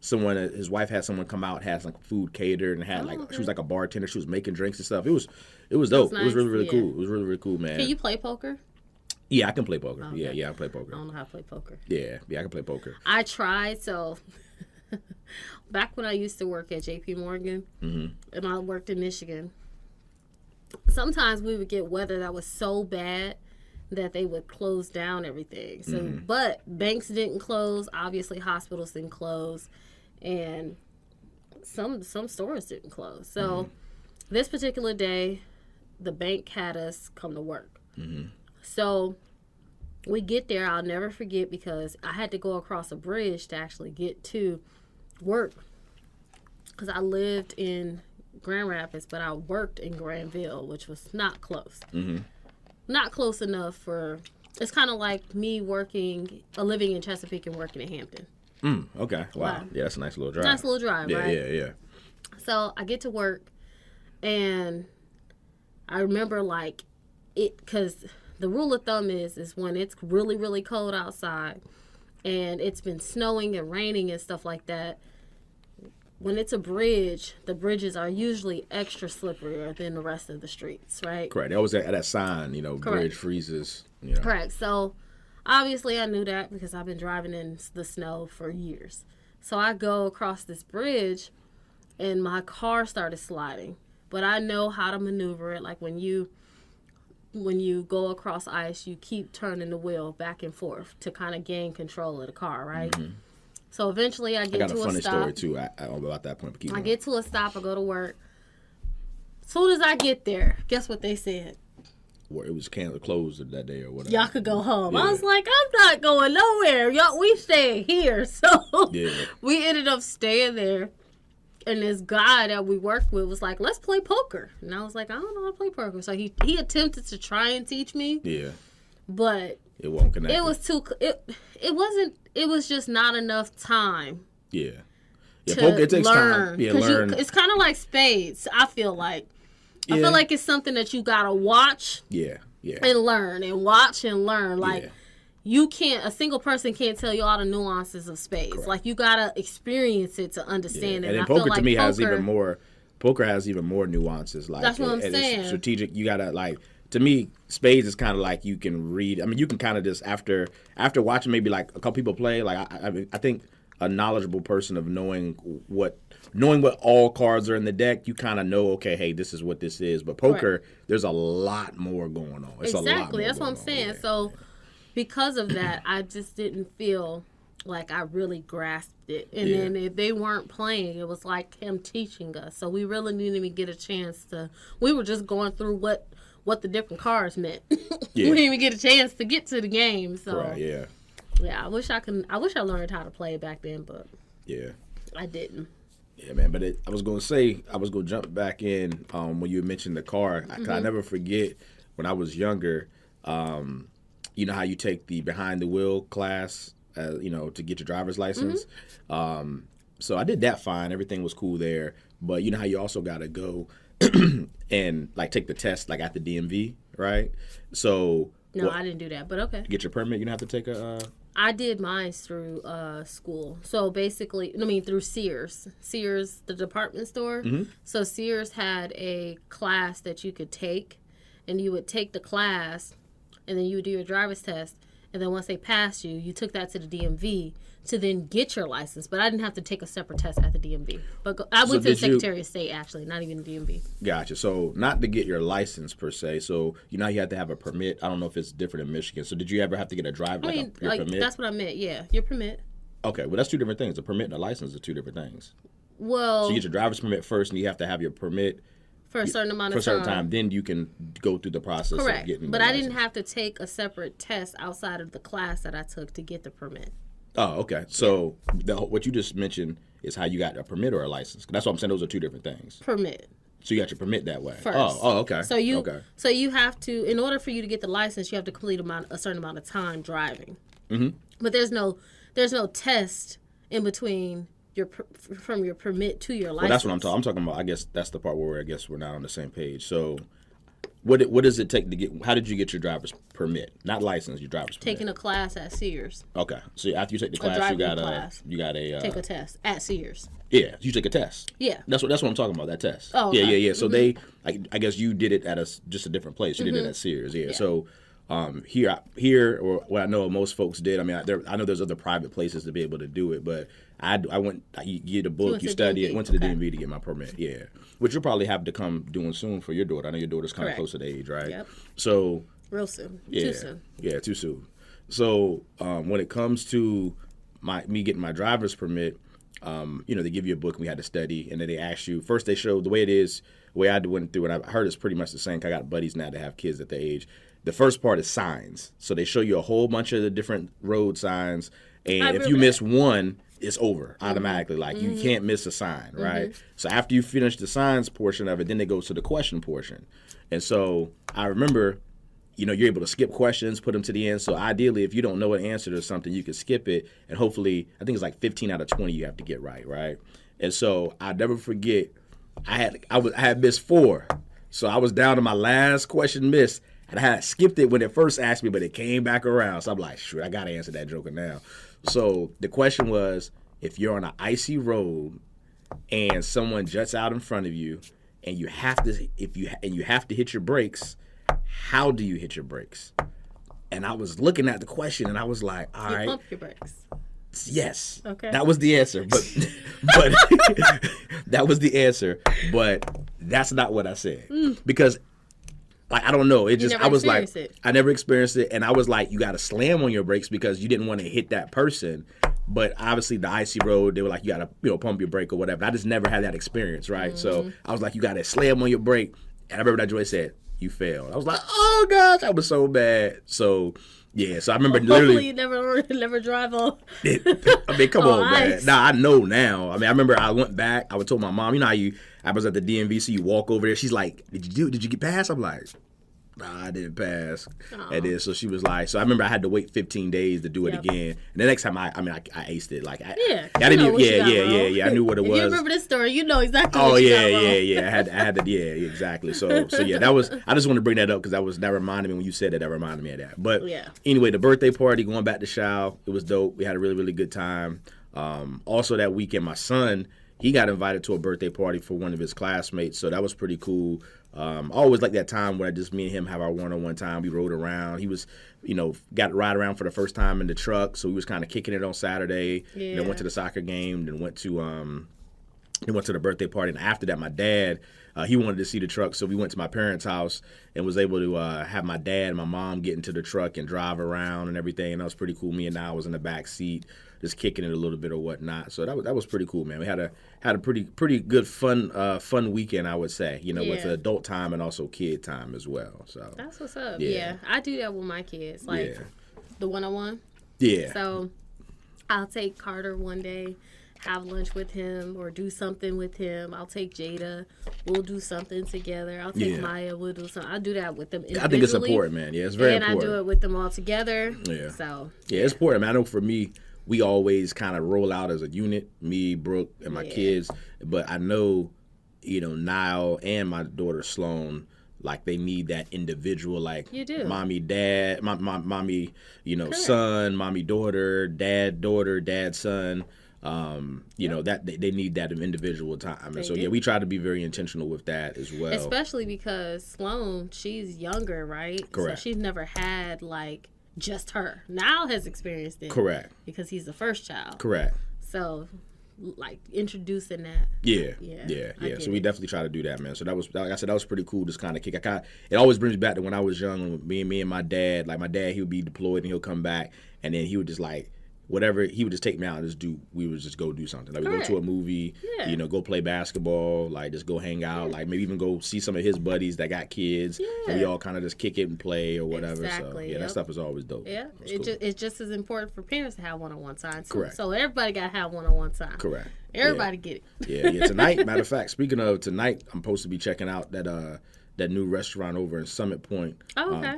his wife had someone come out, had like food catered, and had she was like a bartender. She was making drinks and stuff. It was dope. Nice. It was really, really cool. It was really, really cool, man. Can you play poker? Yeah, I can play poker. Okay. Yeah, I play poker. I don't know how to play poker. Yeah, I can play poker. I tried, so back when I used to work at JP Morgan, and I worked in Michigan, sometimes we would get weather that was so bad that they would close down everything. So, but banks didn't close. Obviously, hospitals didn't close, and some stores didn't close. So, this particular day, the bank had us come to work. So we get there. I'll never forget because I had to go across a bridge to actually get to work because I lived in Grand Rapids, but I worked in Granville, which was not close. Not close enough for. It's kind of like me living in Chesapeake and working in Hampton. Okay. Wow. Yeah, that's a nice little drive. Nice little drive, right? Yeah. So I get to work, and I remember because the rule of thumb is when it's really, really cold outside and it's been snowing and raining and stuff like that, when it's a bridge, the bridges are usually extra slipperier than the rest of the streets, right? Correct. They always at that sign, bridge freezes. Correct. So obviously I knew that because I've been driving in the snow for years. So I go across this bridge and my car started sliding. But I know how to maneuver it. Like when you go across ice, you keep turning the wheel back and forth to kind of gain control of the car, right? So eventually I get to a stop. I got a funny story, too, about that point. I get to a stop. I go to work. As soon as I get there, guess what they said? Well, it was closed that day or whatever. Y'all could go home. Yeah. I was like, I'm not going nowhere. Y'all, we staying here. So we ended up staying there. And this guy that we worked with was like, let's play poker. And I was like, I don't know how to play poker. So he attempted to try and teach me. Yeah. But it won't connect. It was it was just not enough time. Yeah. Poker, it takes time. Yeah, learn. It's kind of like spades, I feel like. I feel like it's something that you got to watch. Yeah. And learn and watch and learn. Like, a single person can't tell you all the nuances of spades. Correct. Like, you got to experience it to understand it. And then poker, to me, has even more nuances. Like, that's what I'm saying. It's strategic. You got to, to me, spades is kind of like you can read. I mean, you can kind of just, after watching maybe, like, a couple people play, like, I think a knowledgeable person of knowing what all cards are in the deck, you kind of know, okay, hey, this is what this is. But poker, there's a lot more going on. It's exactly. That's what I'm saying. Yeah. So, because of that, I just didn't feel like I really grasped it. And then if they weren't playing, it was like him teaching us. So we really didn't even get a chance to. We were just going through what the different cards meant. We didn't even get a chance to get to the game. So yeah, I wish I learned how to play back then, but I didn't. Yeah, man. But I was going to jump back in when you mentioned the car. I never forget when I was younger, you know how you take the behind the wheel class, you know, to get your driver's license. So I did that fine. Everything was cool there. But you know how you also got to go and like take the test like at the DMV, right? So no, I didn't do that, but okay. Get your permit. You don't have to take a. I did mine through school. So basically, through Sears. Sears, the department store. So Sears had a class that you could take, and you would take the class, and then you would do your driver's test. And then once they passed you, you took that to the DMV to then get your license. But I didn't have to take a separate test at the DMV. But I went to the Secretary of State, actually, not even the DMV. Gotcha. So not to get your license, per se. So, you know, you have to have a permit. I don't know if it's different in Michigan. So did you ever have to get a driver, your permit? That's what I meant, yeah. Your permit. Okay. Well, that's two different things. A permit and a license are two different things. Well. So you get your driver's permit first, and you have to have your permit for a certain amount of time. For a certain time. Then you can go through the process Correct. of getting But I didn't have to take a separate test outside of the class that I took to get the permit. Oh, okay. So what you just mentioned is how you got a permit or a license. That's what I'm saying. Those are two different things. Permit. So you got your permit that way. First. Oh, okay. So you have to, in order for you to get the license, you have to complete a certain amount of time driving. But there's no test in between from your permit to your license. Well, that's what I'm talking. I'm talking about. I guess that's the part where I guess we're not on the same page. So. What does it take to get? How did you get your driver's permit? Not license, your driver's permit. Taking a class at Sears. Okay, so after you take the class, you got a take a test at Sears. Yeah, you take a test. Yeah, that's what I'm talking about. That test. Oh, okay. Yeah. So I guess you did it at just a different place. You did it at Sears. Yeah. So here, or what I know most folks did. I mean, I know there's other private places to be able to do it, but I went. You get a book, you study it. Went to the DMV to get my permit. Yeah, which you'll probably have to come doing soon for your daughter. I know your daughter's kind of close to the age, right? Yep. So real soon. Yeah, too soon. Yeah, too soon. So when it comes to me getting my driver's permit, they give you a book and we had to study, and then they ask you first. They show the way it is. The way I went through it, I heard it's pretty much the same. I got buddies now that have kids at the age. The first part is signs. So they show you a whole bunch of the different road signs. And if you miss one, it's over automatically. Like you can't miss a sign, right? So after you finish the signs portion of it, then it goes to the question portion. And so I remember, you're able to skip questions, put them to the end. So ideally, if you don't know an answer to something, you can skip it. And hopefully, I think it's like 15 out of 20 you have to get right? And so I'll never forget, I had missed 4. So I was down to my last question missed. And I had skipped it when it first asked me, but it came back around. So I'm like, sure, I got to answer that joker now. So the question was, if you're on an icy road and someone juts out in front of you and you have to hit your brakes, how do you hit your brakes? And I was looking at the question and I was like, all right. You pump your brakes. Yes. Okay. That was the answer. But that was the answer. But that's not what I said. Because I don't know. I never experienced it. And I was like, you got to slam on your brakes because you didn't want to hit that person. But obviously the icy road, they were like, you got to, pump your brake or whatever. I just never had that experience, right? So I was like, you got to slam on your brake. And I remember that Joy said, you failed. I was like, oh gosh, I was so bad. So yeah, so I remember literally. Hopefully you never drive on. I mean, come on, man. Now I know now. I mean, I remember I went back. I told my mom, you know how I was at the DMV, so you walk over there. She's like, did you get past? I'm like, nah, I didn't pass. And then so she was like, so I remember I had to wait 15 days to do it again. And the next time I aced it. Like I didn't even, I knew what it was. If you remember this story, you know exactly. Oh yeah. I had to, exactly. So yeah, that was. I just want to bring that up because that reminded me when you said that. That reminded me of that. But anyway, the birthday party, going back to Shao, it was dope. We had a really really good time. Also that weekend, my son, he got invited to a birthday party for one of his classmates, so that was pretty cool. I always like that time where just me and him have our one-on-one time. We rode around. He was, got to ride around for the first time in the truck, so he was kind of kicking it on Saturday. Yeah. Then went to the soccer game, then went to the birthday party. And after that, my dad, he wanted to see the truck, so we went to my parents' house and was able to have my dad and my mom get into the truck and drive around and everything. And that was pretty cool. Me and Niall was in the back seat, just kicking it a little bit or whatnot. So that was pretty cool, man. We had a pretty good fun weekend, I would say. With adult time and also kid time as well. So that's what's up. Yeah, I do that with my kids, like the one-on-one. Yeah. So I'll take Carter one day, have lunch with him or do something with him. I'll take Jada. We'll do something together. I'll take Maya. We'll do something. I'll do that with them individually. I think it's important, man. Yeah, it's very important. And I do it with them all together. Yeah. So. Yeah, it's important, man. I know for me, we always kind of roll out as a unit, me, Brooke, and my kids. But I know, Niall and my daughter Sloan, like they need that individual, like you do. Mommy, dad, mommy, son, mommy, daughter, dad, son. That they need that individual time. And so we try to be very intentional with that as well. Especially because Sloan, she's younger, right? Correct. So she's never had like just her. Niall has experienced it. Correct. Because he's the first child. Correct. So like introducing that. Yeah. So we definitely try to do that, man. So that was, like I said, that was pretty cool. Just kind of kick. It always brings me back to when I was young. When me and my dad. Like my dad, he would be deployed and he'll come back, and then he would just like whatever, he would just take me out and we would just go do something. Like we go to a movie, go play basketball, like just go hang out, like maybe even go see some of his buddies that got kids, and we all kind of just kick it and play or whatever. Exactly. So that stuff is always dope. Yeah, it's just as important for parents to have one-on-one time too. Correct. So everybody got to have one-on-one time. Correct. Everybody get it. Yeah. Tonight, matter of fact, speaking of tonight, I'm supposed to be checking out that new restaurant over in Summit Point,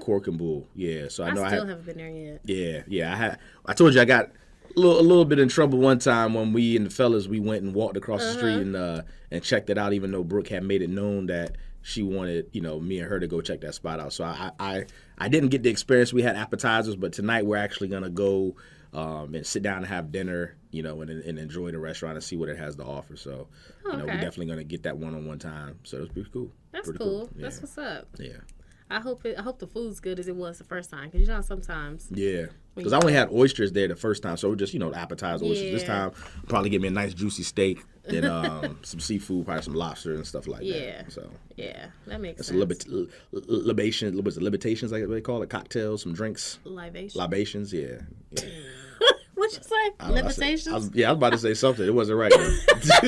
Cork and Bull. Yeah, so I know I haven't been there yet. Yeah. I told you I got a little bit in trouble one time when we and the fellas, we went and walked across the street and checked it out, even though Brooke had made it known that she wanted, me and her to go check that spot out. So I didn't get the experience. We had appetizers, but tonight we're actually gonna go and sit down and have dinner, and enjoy the restaurant and see what it has to offer. So, we're definitely gonna get that one-on-one time. So it's pretty cool. That's cool. Yeah. That's what's up. Yeah. I hope the food's good as it was the first time, because sometimes. Yeah, because I only had oysters there the first time, so just appetizer oysters. Yeah. This time, probably get me a nice juicy steak and some seafood, probably some lobster and stuff like that. So that makes sense. Libation, was it libatations like they call it? Cocktails, some drinks. Libations, yeah. What'd you say? Limitations? I was about to say something. It wasn't right.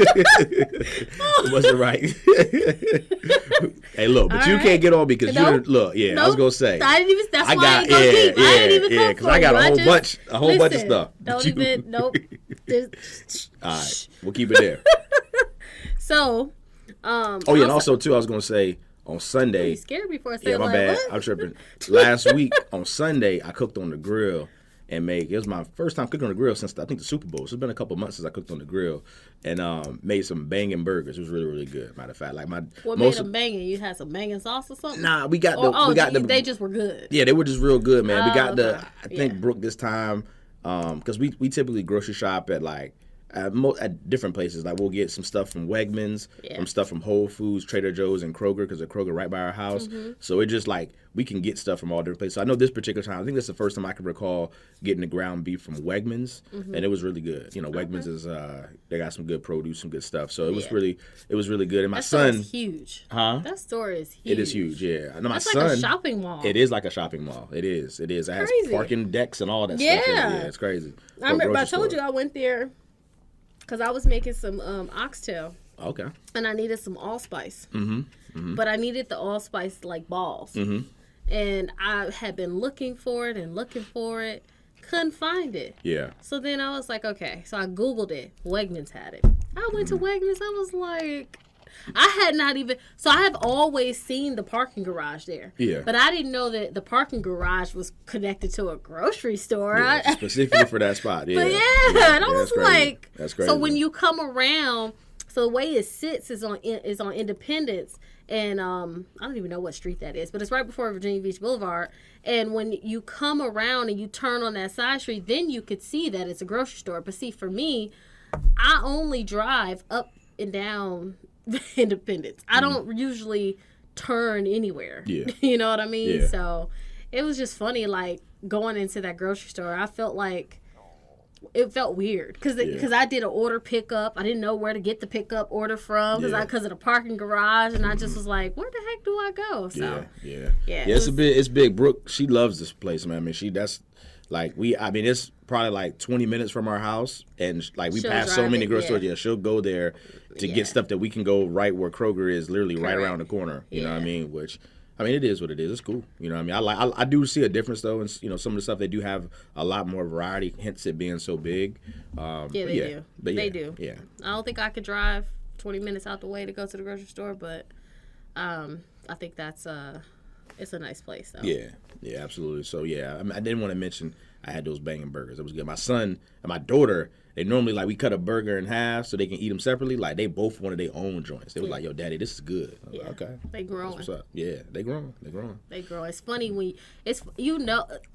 It wasn't right. Hey, look, but you can't get on because you didn't look. Yeah, nope. I was gonna say. I didn't even. That's why I ain't gonna keep. I didn't even come because I got a whole bunch of stuff. Don't even. Nope. All right, we'll keep it there. So, and also too, I was gonna say on Sunday. You scared me before I said my bad. What? I'm tripping. Last week on Sunday, I cooked on the grill. And it was my first time cooking on the grill since I think the Super Bowl. So it's been a couple months since I cooked on the grill, and made some banging burgers. It was really, really good. Matter of fact, like what made them banging? You had some banging sauce or something? Nah, we got they just were good. Yeah, they were just real good, man. We got I think Brooke this time, because we typically grocery shop at like. At different places, like we'll get some stuff from Wegmans, some stuff from Whole Foods, Trader Joe's, and Kroger, because the Kroger right by our house. Mm-hmm. So it's just like we can get stuff from all different places. So I know this particular time, I think this is the first time I can recall getting the ground beef from Wegmans, and it was really good. Wegmans is they got some good produce, some good stuff. So it was really good. And my son, is huge. Huh? That store is huge. It is huge. Yeah. And my That's son, like a shopping mall. It is like a shopping mall. It is. It has parking decks and all that stuff. Yeah, it's crazy. I remember I told you I went there. Because I was making some oxtail. Okay. And I needed some allspice. Mm-hmm. Mm-hmm. But I needed the allspice like balls. Mm-hmm. And I had been looking for it. Couldn't find it. Yeah. So then I was like, okay. So I Googled it. Wegmans had it. I went to Wegmans. I was like... I had not even... So I have always seen the parking garage there. Yeah. But I didn't know that the parking garage was connected to a grocery store. Yeah, specifically for that spot. Yeah. But and I was like... That's crazy. So when you come around... So the way it sits is on Independence. And I don't even know what street that is. But it's right before Virginia Beach Boulevard. And when you come around and you turn on that side street, then you could see that it's a grocery store. But see, for me, I only drive up and down... Independence. I don't usually turn anywhere. Yeah. You know what I mean? Yeah. So it was just funny, like going into that grocery store. I felt like it felt weird because I did an order pickup. I didn't know where to get the pickup order from because of the parking garage, and I just was like, where the heck do I go? So yeah. It's big. Brooke, she loves this place, man. I mean, it's probably like 20 minutes from our house, and like we pass so many grocery stores. Yeah, she'll go there to get stuff that we can go right where Kroger is, literally right around the corner. You know what I mean? Which I mean, it is what it is. It's cool. You know what I mean? I do see a difference, though, in, some of the stuff. They do have a lot more variety, hence it being so big. Yeah, they do. But they do. Yeah. I don't think I could drive 20 minutes out the way to go to the grocery store, but I think that's it's a nice place, though. Yeah, absolutely. So, yeah, I didn't want to mention I had those banging burgers. It was good. My son and my daughter, they normally, like, we cut a burger in half so they can eat them separately. Like, they both wanted their own joints. They was like, yo, Daddy, this is good. I was like, okay. They growing. That's what's up. Yeah, they growing. They grow. It's funny when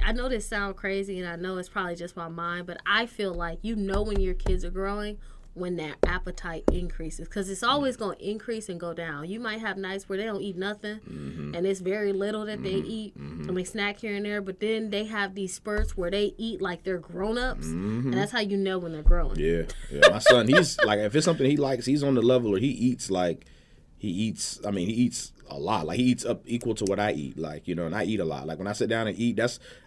I know this sounds crazy, and I know it's probably just my mind, but I feel like when your kids are growing when their appetite increases, because it's always going to increase and go down. You might have nights where they don't eat nothing, and it's very little that they eat, and they snack here and there, but then they have these spurts where they eat like they're grown-ups, and that's how you know when they're growing. Yeah. My son, he's like, if it's something he likes, he's on the level where he eats a lot. Like, he eats up equal to what I eat, like, and I eat a lot. Like, when I sit down and eat,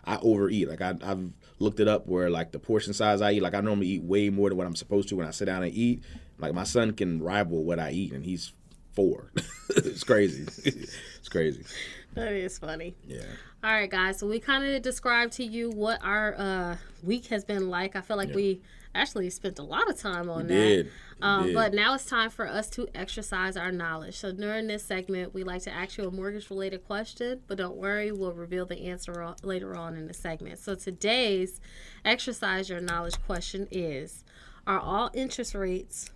I overeat. Like, I've looked it up where, like, the portion size I eat, like, I normally eat way more than what I'm supposed to when I sit down and eat. Like, my son can rival what I eat, and he's 4. It's crazy. It's crazy. That is funny. Yeah. All right, guys. So we kind of described to you what our week has been like. I feel like we actually spent a lot of time on that. Did. But now it's time for us to exercise our knowledge. So during this segment, we like to ask you a mortgage-related question, but don't worry, we'll reveal the answer later on in the segment. So today's exercise your knowledge question is, are all interest rates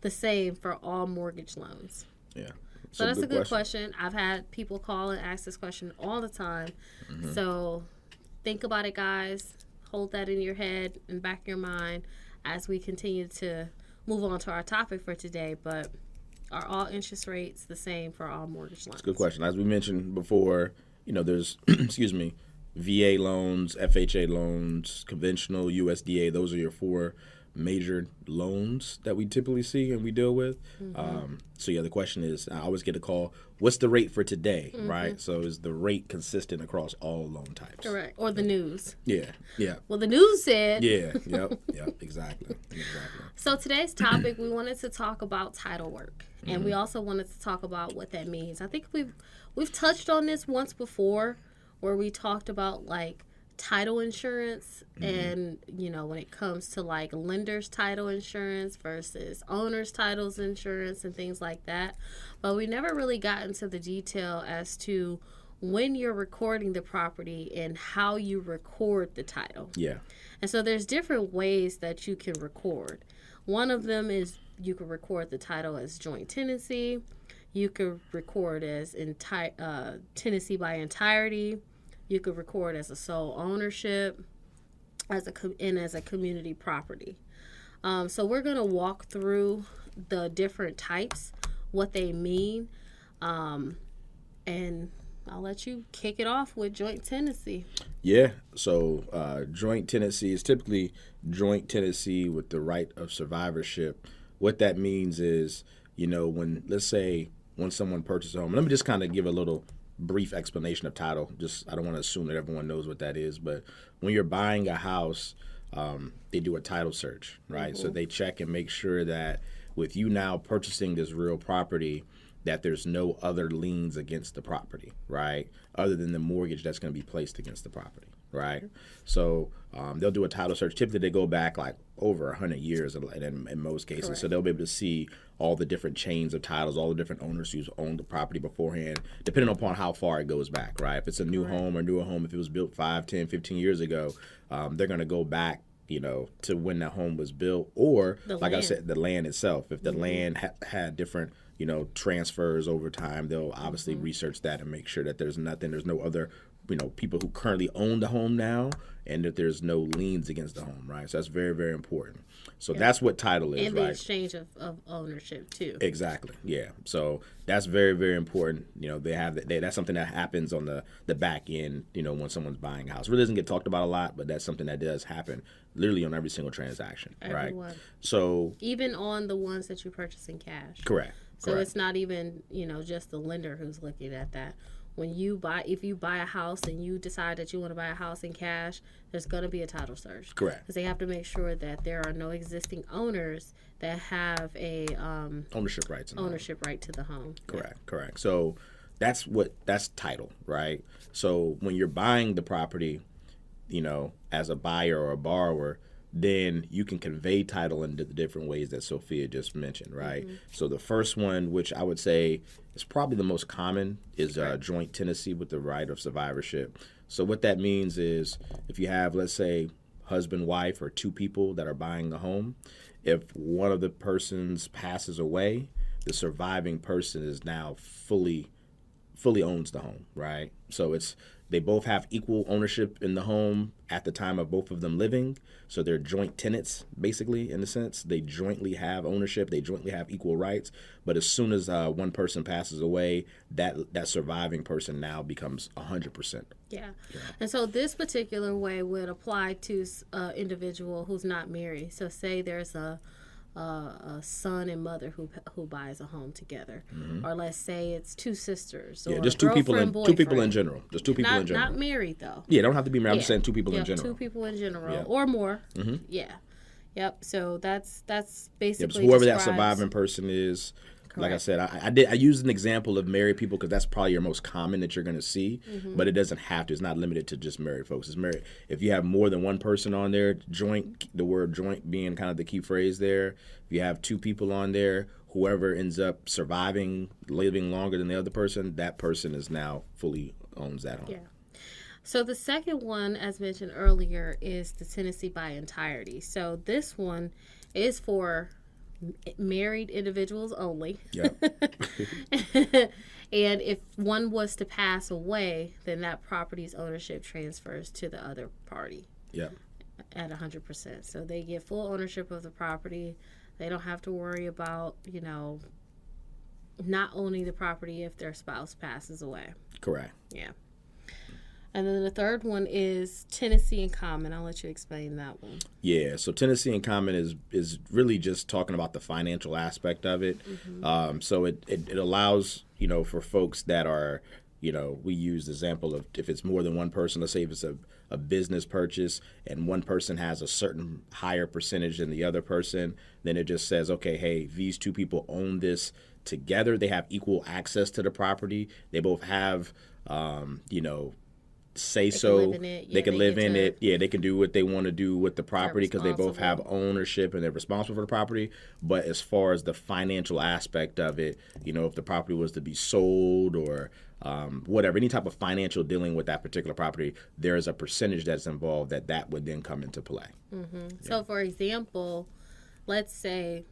the same for all mortgage loans? Yeah. So that's a good question. I've had people call and ask this question all the time. So think about it, guys. Hold that in your head and back of your mind as we continue to move on to our topic for today. But are all interest rates the same for all mortgage loans? That's a good question. As we mentioned before, there's, VA loans, FHA loans, conventional, USDA. Those are your 4 major loans that we typically see and we deal with. So the question is, I always get a call, what's the rate for today, right? So is the rate consistent across all loan types? Correct. Or the news. Yeah. Well, the news said. Yeah, yep, exactly. So today's topic, we wanted to talk about title work, and we also wanted to talk about what that means. I think we've touched on this once before, where we talked about, like, title insurance and when it comes to, like, lender's title insurance versus owner's titles insurance and things like that, but we never really got into the detail as to when you're recording the property and how you record the title. And so there's different ways that you can record. One of them is you can record the title as joint tenancy. You could record as tenancy by entirety. You could record as a sole ownership, as a community property. So we're going to walk through the different types, what they mean, and I'll let you kick it off with joint tenancy. Yeah. So joint tenancy is typically joint tenancy with the right of survivorship. What that means is, when someone purchases a home, let me just kind of give a little brief explanation of title. I don't want to assume that everyone knows what that is, but when you're buying a house, they do a title search, right? So they check and make sure that with you now purchasing this real property, that there's no other liens against the property, right? Other than the mortgage that's going to be placed against the property, right? So they'll do a title search. Typically, they go back like over 100 years in most cases. Correct. So they'll be able to see all the different chains of titles, all the different owners who's owned the property beforehand, depending upon how far it goes back, right? If it's a new home or newer home, if it was built 5, 10, 15 years ago, they're going to go back, to when that home was built, or I said, the land itself. If the land had different, transfers over time, they'll obviously research that and make sure that there's no other, people who currently own the home now, and that there's no liens against the home, right? So that's very, very important. So that's what title is, and right? And the exchange of ownership, too. Exactly, yeah. So that's very, very important. They have that's something that happens on the back end, when someone's buying a house. It really doesn't get talked about a lot, but that's something that does happen literally on every single transaction, right? So even on the ones that you purchase in cash. Correct. So it's not even, just the lender who's looking at that. If you buy a house and you decide that you want to buy a house in cash, there's going to be a title search. Correct. Because they have to make sure that there are no existing owners that have a ownership right to the home. Correct. Correct. So that's title, right? So when you're buying the property, as a buyer or a borrower, then you can convey title in the different ways that Sophia just mentioned, right? Mm-hmm. So the first one, which I would say is probably the most common, is joint tenancy with the right of survivorship. So what that means is if you have, let's say, husband, wife, or two people that are buying the home, if one of the persons passes away, the surviving person is now fully owns the home, right? So they both have equal ownership in the home at the time of both of them living. So they're joint tenants, basically, in a sense. They jointly have ownership. They jointly have equal rights. But as soon as one person passes away, that surviving person now becomes 100%. Yeah. And so this particular way would apply to an individual who's not married. So say there's a son and mother who buys a home together, mm-hmm. or let's say it's two sisters, or just two people in general. Just two people in general. Not married though. Yeah, don't have to be married. I'm just saying two people in general. Two people in general, or more. Mm-hmm. Yeah. Yep. So that's basically so whoever that surviving person is. Correct. Like I said, I used an example of married people because that's probably your most common that you're going to see, mm-hmm. but it doesn't have to. It's not limited to just married folks. It's married. If you have more than one person on there, joint, the word joint being kind of the key phrase there. If you have two people on there, whoever ends up surviving, living longer than the other person, that person is now fully owns that home. Yeah. So the second one, as mentioned earlier, is the tenancy by entirety. So this one is for married individuals only. Yep. And if one was to pass away, then that property's ownership transfers to the other party. Yeah. At 100%. So they get full ownership of the property. They don't have to worry about, not owning the property if their spouse passes away. Correct. Yeah. And then the third one is tenancy in common. I'll let you explain that one. Yeah, so tenancy in common is really just talking about the financial aspect of it. Mm-hmm. So it allows, for folks that are, we use the example of if it's more than one person, let's say if it's a business purchase and one person has a certain higher percentage than the other person, then it just says, okay, hey, these two people own this together. They have equal access to the property. They both have, say so they can live in it. Yeah, they can do what they want to do with the property because they both have ownership and they're responsible for the property. But as far as the financial aspect of it, if the property was to be sold or whatever, any type of financial dealing with that particular property, there is a percentage that's involved that would then come into play. Mm-hmm. Yeah. So for example, let's say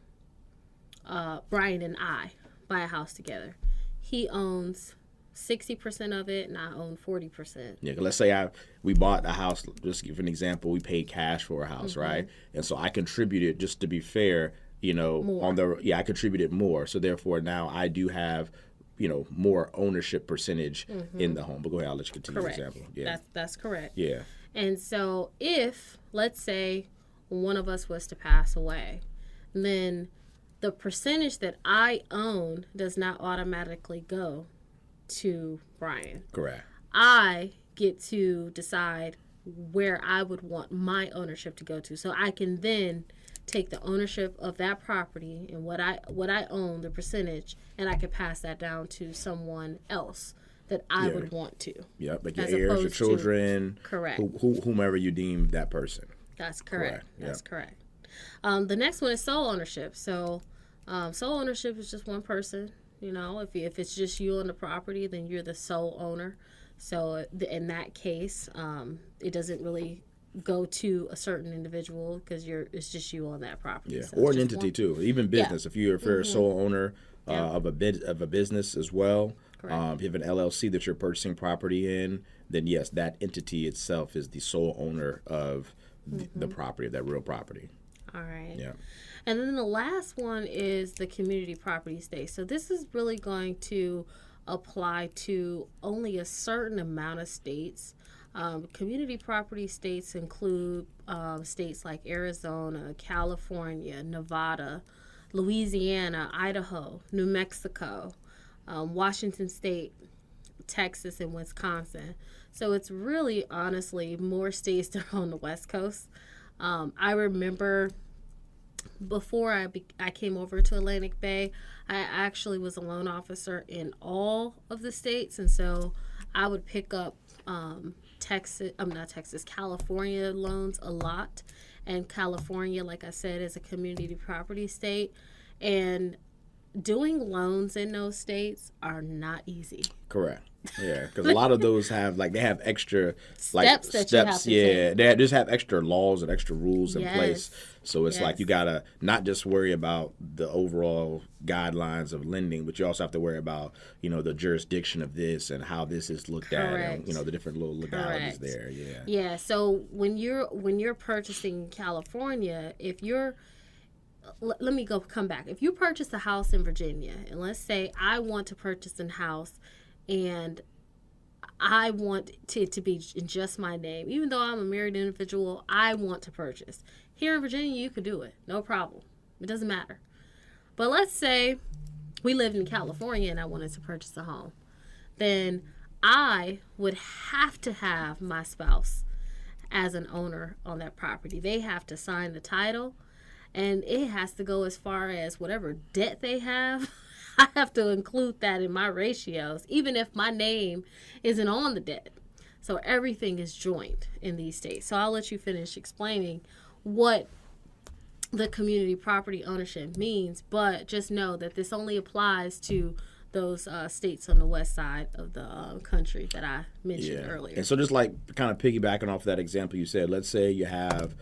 Bryan and I buy a house together. He owns 60% of it, and I own 40%. Yeah, let's say we bought a house. Just give an example. We paid cash for a house, mm-hmm. right? And so I contributed, just to be fair, more. I contributed more. So therefore, now I do have, more ownership percentage mm-hmm. in the home. But go ahead, I'll let you continue. Correct. The example. Yeah, that's correct. Yeah. And so if, let's say, one of us was to pass away, then the percentage that I own does not automatically go to Bryan. Correct. I get to decide where I would want my ownership to go to. So I can then take the ownership of that property and what I own, the percentage, and I can pass that down to someone else that I would want to. Yeah, like your heirs, your children, correct. Whomever you deem that person. That's correct. That's correct. The next one is sole ownership. So sole ownership is just one person. If it's just you on the property, then you're the sole owner. So in that case, it doesn't really go to a certain individual because it's just you on that property. Yeah, so or an entity too. Even business. If you're mm-hmm. a sole owner of a business as well, if you have an LLC that you're purchasing property in, then yes, that entity itself is the sole owner of the property, that real property. All right. Yeah. And then the last one is the community property estate. So this is really going to apply to only a certain amount of states. Community property states include states like Arizona, California, Nevada, Louisiana, Idaho, New Mexico, Washington State, Texas, and Wisconsin. So it's really, honestly, more states that are on the West Coast. I remember before I came over to Atlantic Bay, I actually was a loan officer in all of the states, and so I would pick up California loans a lot. And California, like I said, is a community property state, and doing loans in those states are not easy. Correct. Yeah, because a lot of those have they have extra steps. Yeah, they just have extra laws and extra rules in place. So it's like you gotta not just worry about the overall guidelines of lending, but you also have to worry about the jurisdiction of this and how this is looked at, and the different little legalities there. Yeah. Yeah. So when you're purchasing California, let me come back. If you purchase a house in Virginia, and let's say I want to purchase a house, and I want it to be in just my name, even though I'm a married individual, I want to purchase. Here in Virginia, you could do it. No problem. It doesn't matter. But let's say we lived in California and I wanted to purchase a home. Then I would have to have my spouse as an owner on that property. They have to sign the title, and it has to go as far as whatever debt they have. I have to include that in my ratios, even if my name isn't on the debt. So everything is joint in these states. So I'll let you finish explaining what the community property ownership means, but just know that this only applies to those states on the west side of the country that I mentioned earlier. And so just kind of piggybacking off that example you said, let's say you have,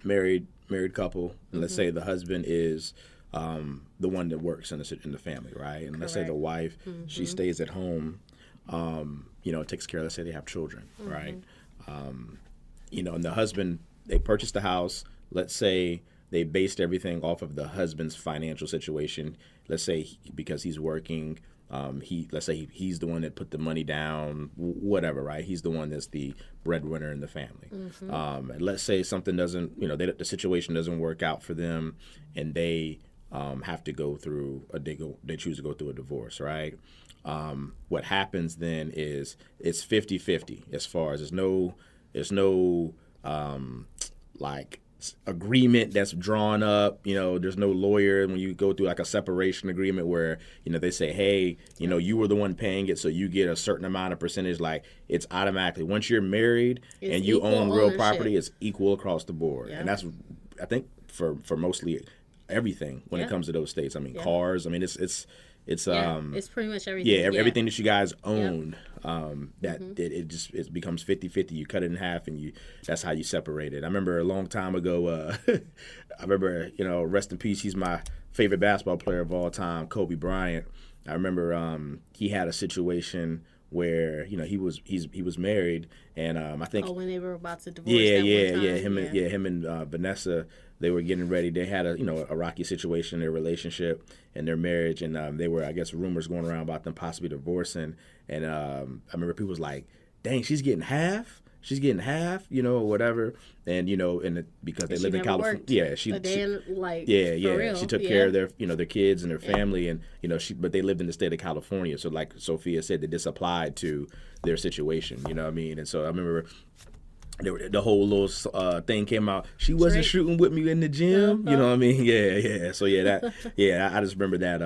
married couple, and let's say the husband is the one that works in the family, right? And let's say the wife, she stays at home, takes care of, let's say they have children, right? And the husband, they purchased the house. Let's say they based everything off of the husband's financial situation. Let's say because he's working, let's say he's the one that put the money down, whatever, right? He's the one that's the breadwinner in the family. And let's say something doesn't, the situation doesn't work out for them, and they have to go through they choose to go through a divorce, right? What happens then is it's 50-50 as far as there's no agreement that's drawn up. There's no lawyer when you go through a separation agreement where they say, hey, you were the one paying it, so you get a certain amount of percentage. It's automatically once you're married and you own real property, it's equal across the board. And that's, I think, for mostly everything when it comes to those states. I mean, cars. I mean, it's pretty much everything. Everything that you guys own. It becomes 50-50. You cut it in half, and that's how you separate it. I remember a long time ago. I remember, rest in peace. He's my favorite basketball player of all time, Kobe Bryant. I remember he had a situation where he was married, and I think when they were about to divorce. Him and Vanessa, they were getting ready. They had a rocky situation in their relationship and their marriage, and they were, I guess, rumors going around about them possibly divorcing. And I remember people was like, "Dang, she's getting half, or whatever." And because they lived in California, she took care of their kids and their family, and but they lived in the state of California. So like Sophia said, that this applied to their situation. You know what I mean? And so I remember the whole little thing came out. She wasn't shooting with me in the gym. You know what I mean? Yeah. So I just remember that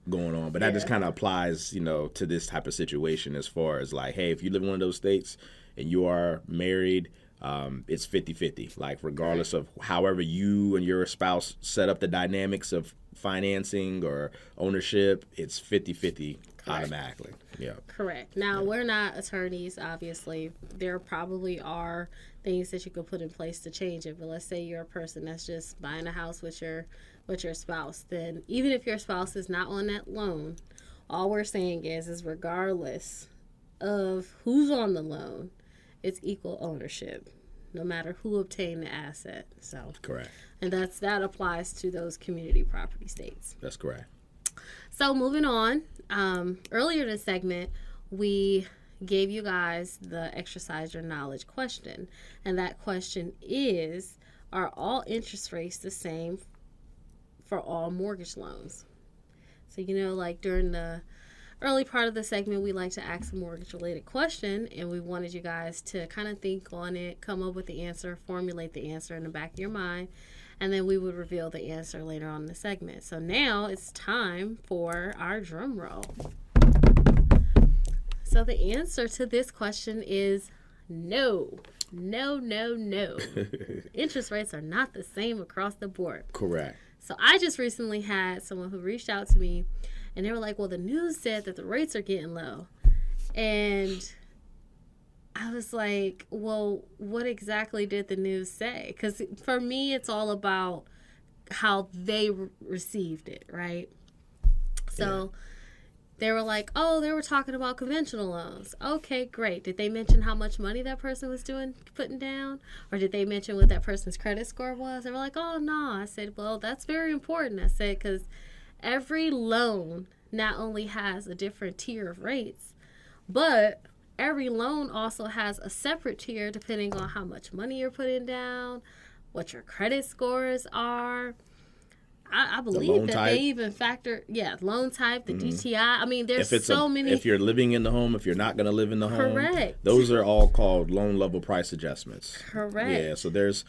going on. But that just kind of applies, to this type of situation as far as hey, if you live in one of those states and you are married, it's 50-50. Regardless of however you and your spouse set up the dynamics of financing or ownership, it's 50-50 automatically. Yeah. Correct. Now, we're not attorneys, obviously. There probably are things that you could put in place to change it. But let's say you're a person that's just buying a house with your spouse. Then even if your spouse is not on that loan, all we're saying is regardless of who's on the loan, it's equal ownership, no matter who obtained the asset. So correct. And that applies to those community property states. That's correct. So moving on, earlier this segment, we gave you guys the exercise your knowledge question. And that question is, are all interest rates the same for all mortgage loans? So, during the early part of the segment, we like to ask a mortgage-related question, and we wanted you guys to kind of think on it, come up with the answer, formulate the answer in the back of your mind, and then we would reveal the answer later on in the segment. So now it's time for our drum roll. So the answer to this question is no. No, no, no. Interest rates are not the same across the board. Correct. So I just recently had someone who reached out to me, and they were like, well, the news said that the rates are getting low. And I was like, well, what exactly did the news say? Because for me, it's all about how they received it, right? So they were like, oh, they were talking about conventional loans. Okay, great. Did they mention how much money that person was putting down? Or did they mention what that person's credit score was? They were like, oh, no. I said, well, that's very important. I said, because every loan not only has a different tier of rates, but every loan also has a separate tier depending on how much money you're putting down, what your credit scores are. I believe that type. They even factor, loan type, the DTI. I mean, there's so many. If you're living in the home, if you're not going to live in the home. Correct. Those are all called loan level price adjustments. Correct. Yeah, so there's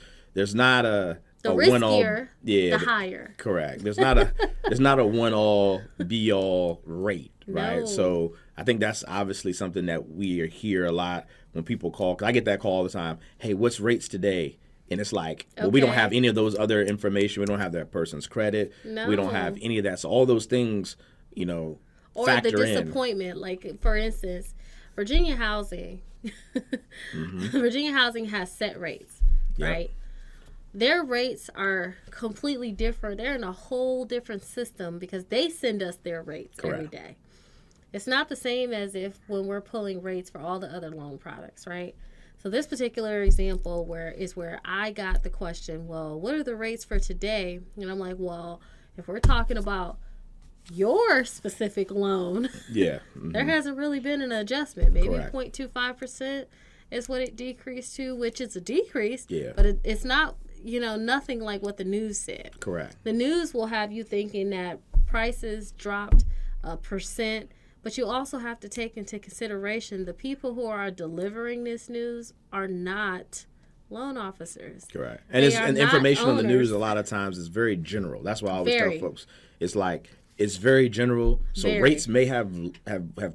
not a riskier, one-all, the higher. Correct. There's not a one-all, be-all rate, right? No. So I think that's obviously something that we hear a lot when people call. Because I get that call all the time. Hey, what's rates today? And it's like, well, we don't have any of those other information. We don't have that person's credit. No. We don't have any of that. So all those things, or factor the disappointment. in. Like, for instance, Virginia Housing. Virginia Housing has set rates, right? Their rates are completely different. They're in a whole different system because they send us their rates every day. It's not the same as when we're pulling rates for all the other loan products, right? So this particular example where I got the question, well, what are the rates for today? And I'm like, well, if we're talking about your specific loan, there hasn't really been an adjustment. Maybe 0.25% is what it decreased to, which is a decrease, but it's not, nothing like what the news said. Correct. The news will have you thinking that prices dropped a percent. But you also have to take into consideration the people who are delivering this news are not loan officers. Correct. And information on the news a lot of times is very general. That's why I always tell folks, it's like, it's very general. So rates may have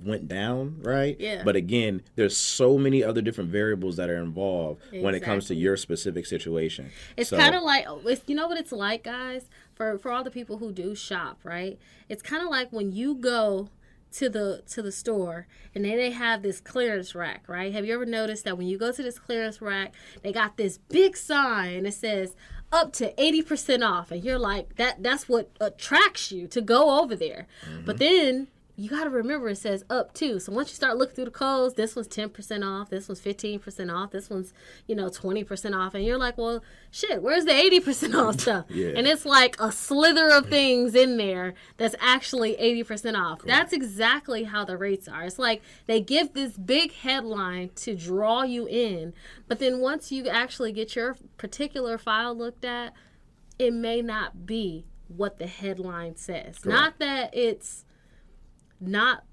went down, right? Yeah. But again, there's so many other different variables that are involved when it comes to your specific situation. It's kind of like, you know what it's like, guys? For all the people who do shop, right? It's kind of like when you go to the store and then they have this clearance rack, right? Have you ever noticed that when you go to this clearance rack, they got this big sign that says up to 80% off, and you're like, that's what attracts you to go over there. But then you got to remember it says up to. So once you start looking through the codes, this one's 10% off, this one's 15% off, this one's 20% off, and you're like, well, shit, where's the 80% off stuff? And it's like a slither of things in there that's actually 80% off. Cool. That's exactly how the rates are. It's like they give this big headline to draw you in, but then once you actually get your particular file looked at, it may not be what the headline says. Correct. Not that it's not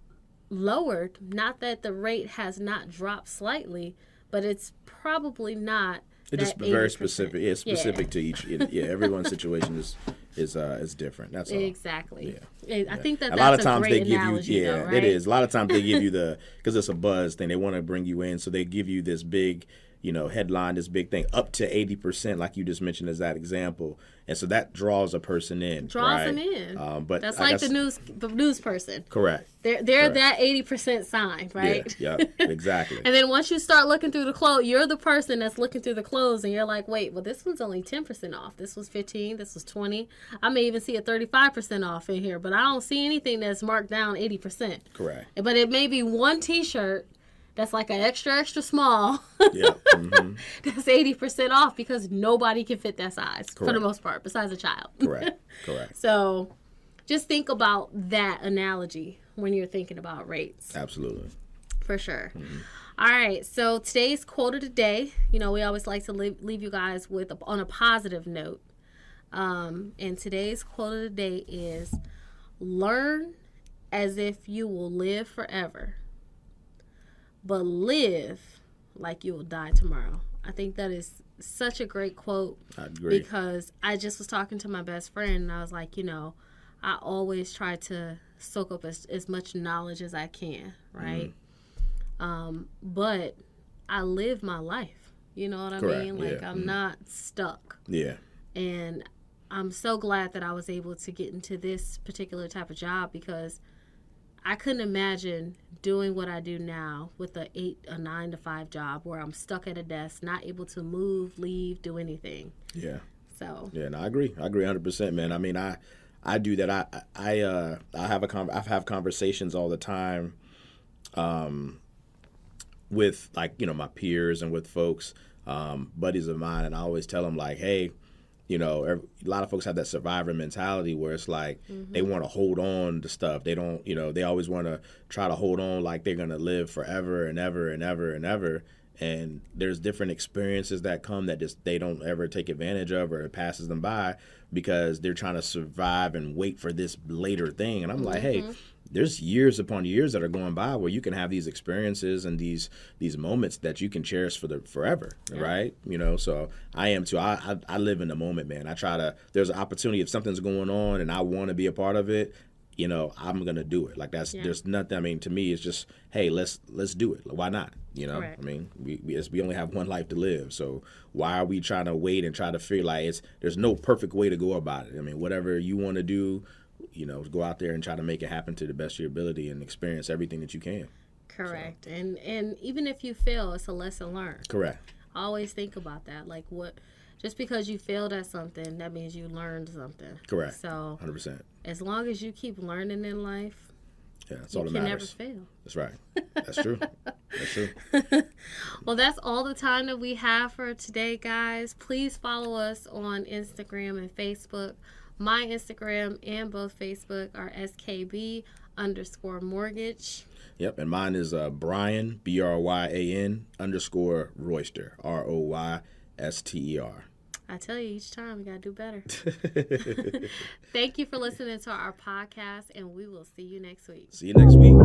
lowered, not that the rate has not dropped slightly, but it's probably not. It's just very specific. Yeah, specific to each. Everyone's situation is different. That's all. Exactly. Yeah. I think that's a lot of times a great they give analogy, you. though, right? It is. A lot of times they give you because it's a buzz thing. They want to bring you in, so they give you this big, headline, this big thing, up to 80%, like you just mentioned as that example, and so that draws a person in. Draws them in. But that's like the news person. Correct. They're that 80% sign, right? Yeah, exactly. And then once you start looking through the clothes, you're the person that's looking through the clothes, and you're like, wait, well, this one's only 10% off. This was 15. This was 20. I may even see a 35% off in here, but I don't see anything that's marked down 80%. Correct. But it may be one T-shirt that's like an extra small. Yeah. That's 80% off because nobody can fit that size. Correct. For the most part, besides a child. Correct. So just think about that analogy when you're thinking about rates. Absolutely. For sure. All right. So today's quote of the day, we always like to leave you guys on a positive note. And today's quote of the day is, learn as if you will live forever, but live like you will die tomorrow. I think that is such a great quote. I agree. Because I just was talking to my best friend, and I was like, I always try to soak up as much knowledge as I can, right? But I live my life. You know what I mean? Like, I'm not stuck. Yeah. And I'm so glad that I was able to get into this particular type of job, because I couldn't imagine doing what I do now with a 9 to 5 job where I'm stuck at a desk, not able to move, leave, do anything. Yeah. So. Yeah, no, I agree 100%, man. I mean, I do that. I have conversations all the time, with, like, my peers and with folks, buddies of mine, and I always tell them, like, hey, a lot of folks have that survivor mentality where it's like they want to hold on to stuff. They don't, they always want to try to hold on like they're going to live forever and ever and ever and ever. And there's different experiences that come that just they don't ever take advantage of, or it passes them by because they're trying to survive and wait for this later thing. And I'm like, hey, there's years upon years that are going by where you can have these experiences and these moments that you can cherish for forever, right? So I am too. I live in the moment, man. I try to. There's an opportunity if something's going on and I want to be a part of it. I'm gonna do it. Like there's nothing. I mean, to me, it's just, hey, let's do it. Why not? Correct. I mean, we only have one life to live. So why are we trying to wait and try to feel like there's no perfect way to go about it? I mean, whatever you want to do, go out there and try to make it happen to the best of your ability and experience everything that you can. Correct. So. And even if you fail, it's a lesson learned. Correct. Always think about that. Like, just because you failed at something, that means you learned something. Correct. So 100%. As long as you keep learning in life, that's all that matters. You can never fail. That's right. That's true. That's true. Well, that's all the time that we have for today, guys. Please follow us on Instagram and Facebook. My Instagram and both Facebook are skb_mortgage. Yep, and mine is Bryan, BRYAN _ Royster, ROYSTER. I tell you, each time we got to do better. Thank you for listening to our podcast, and we will see you next week. See you next week.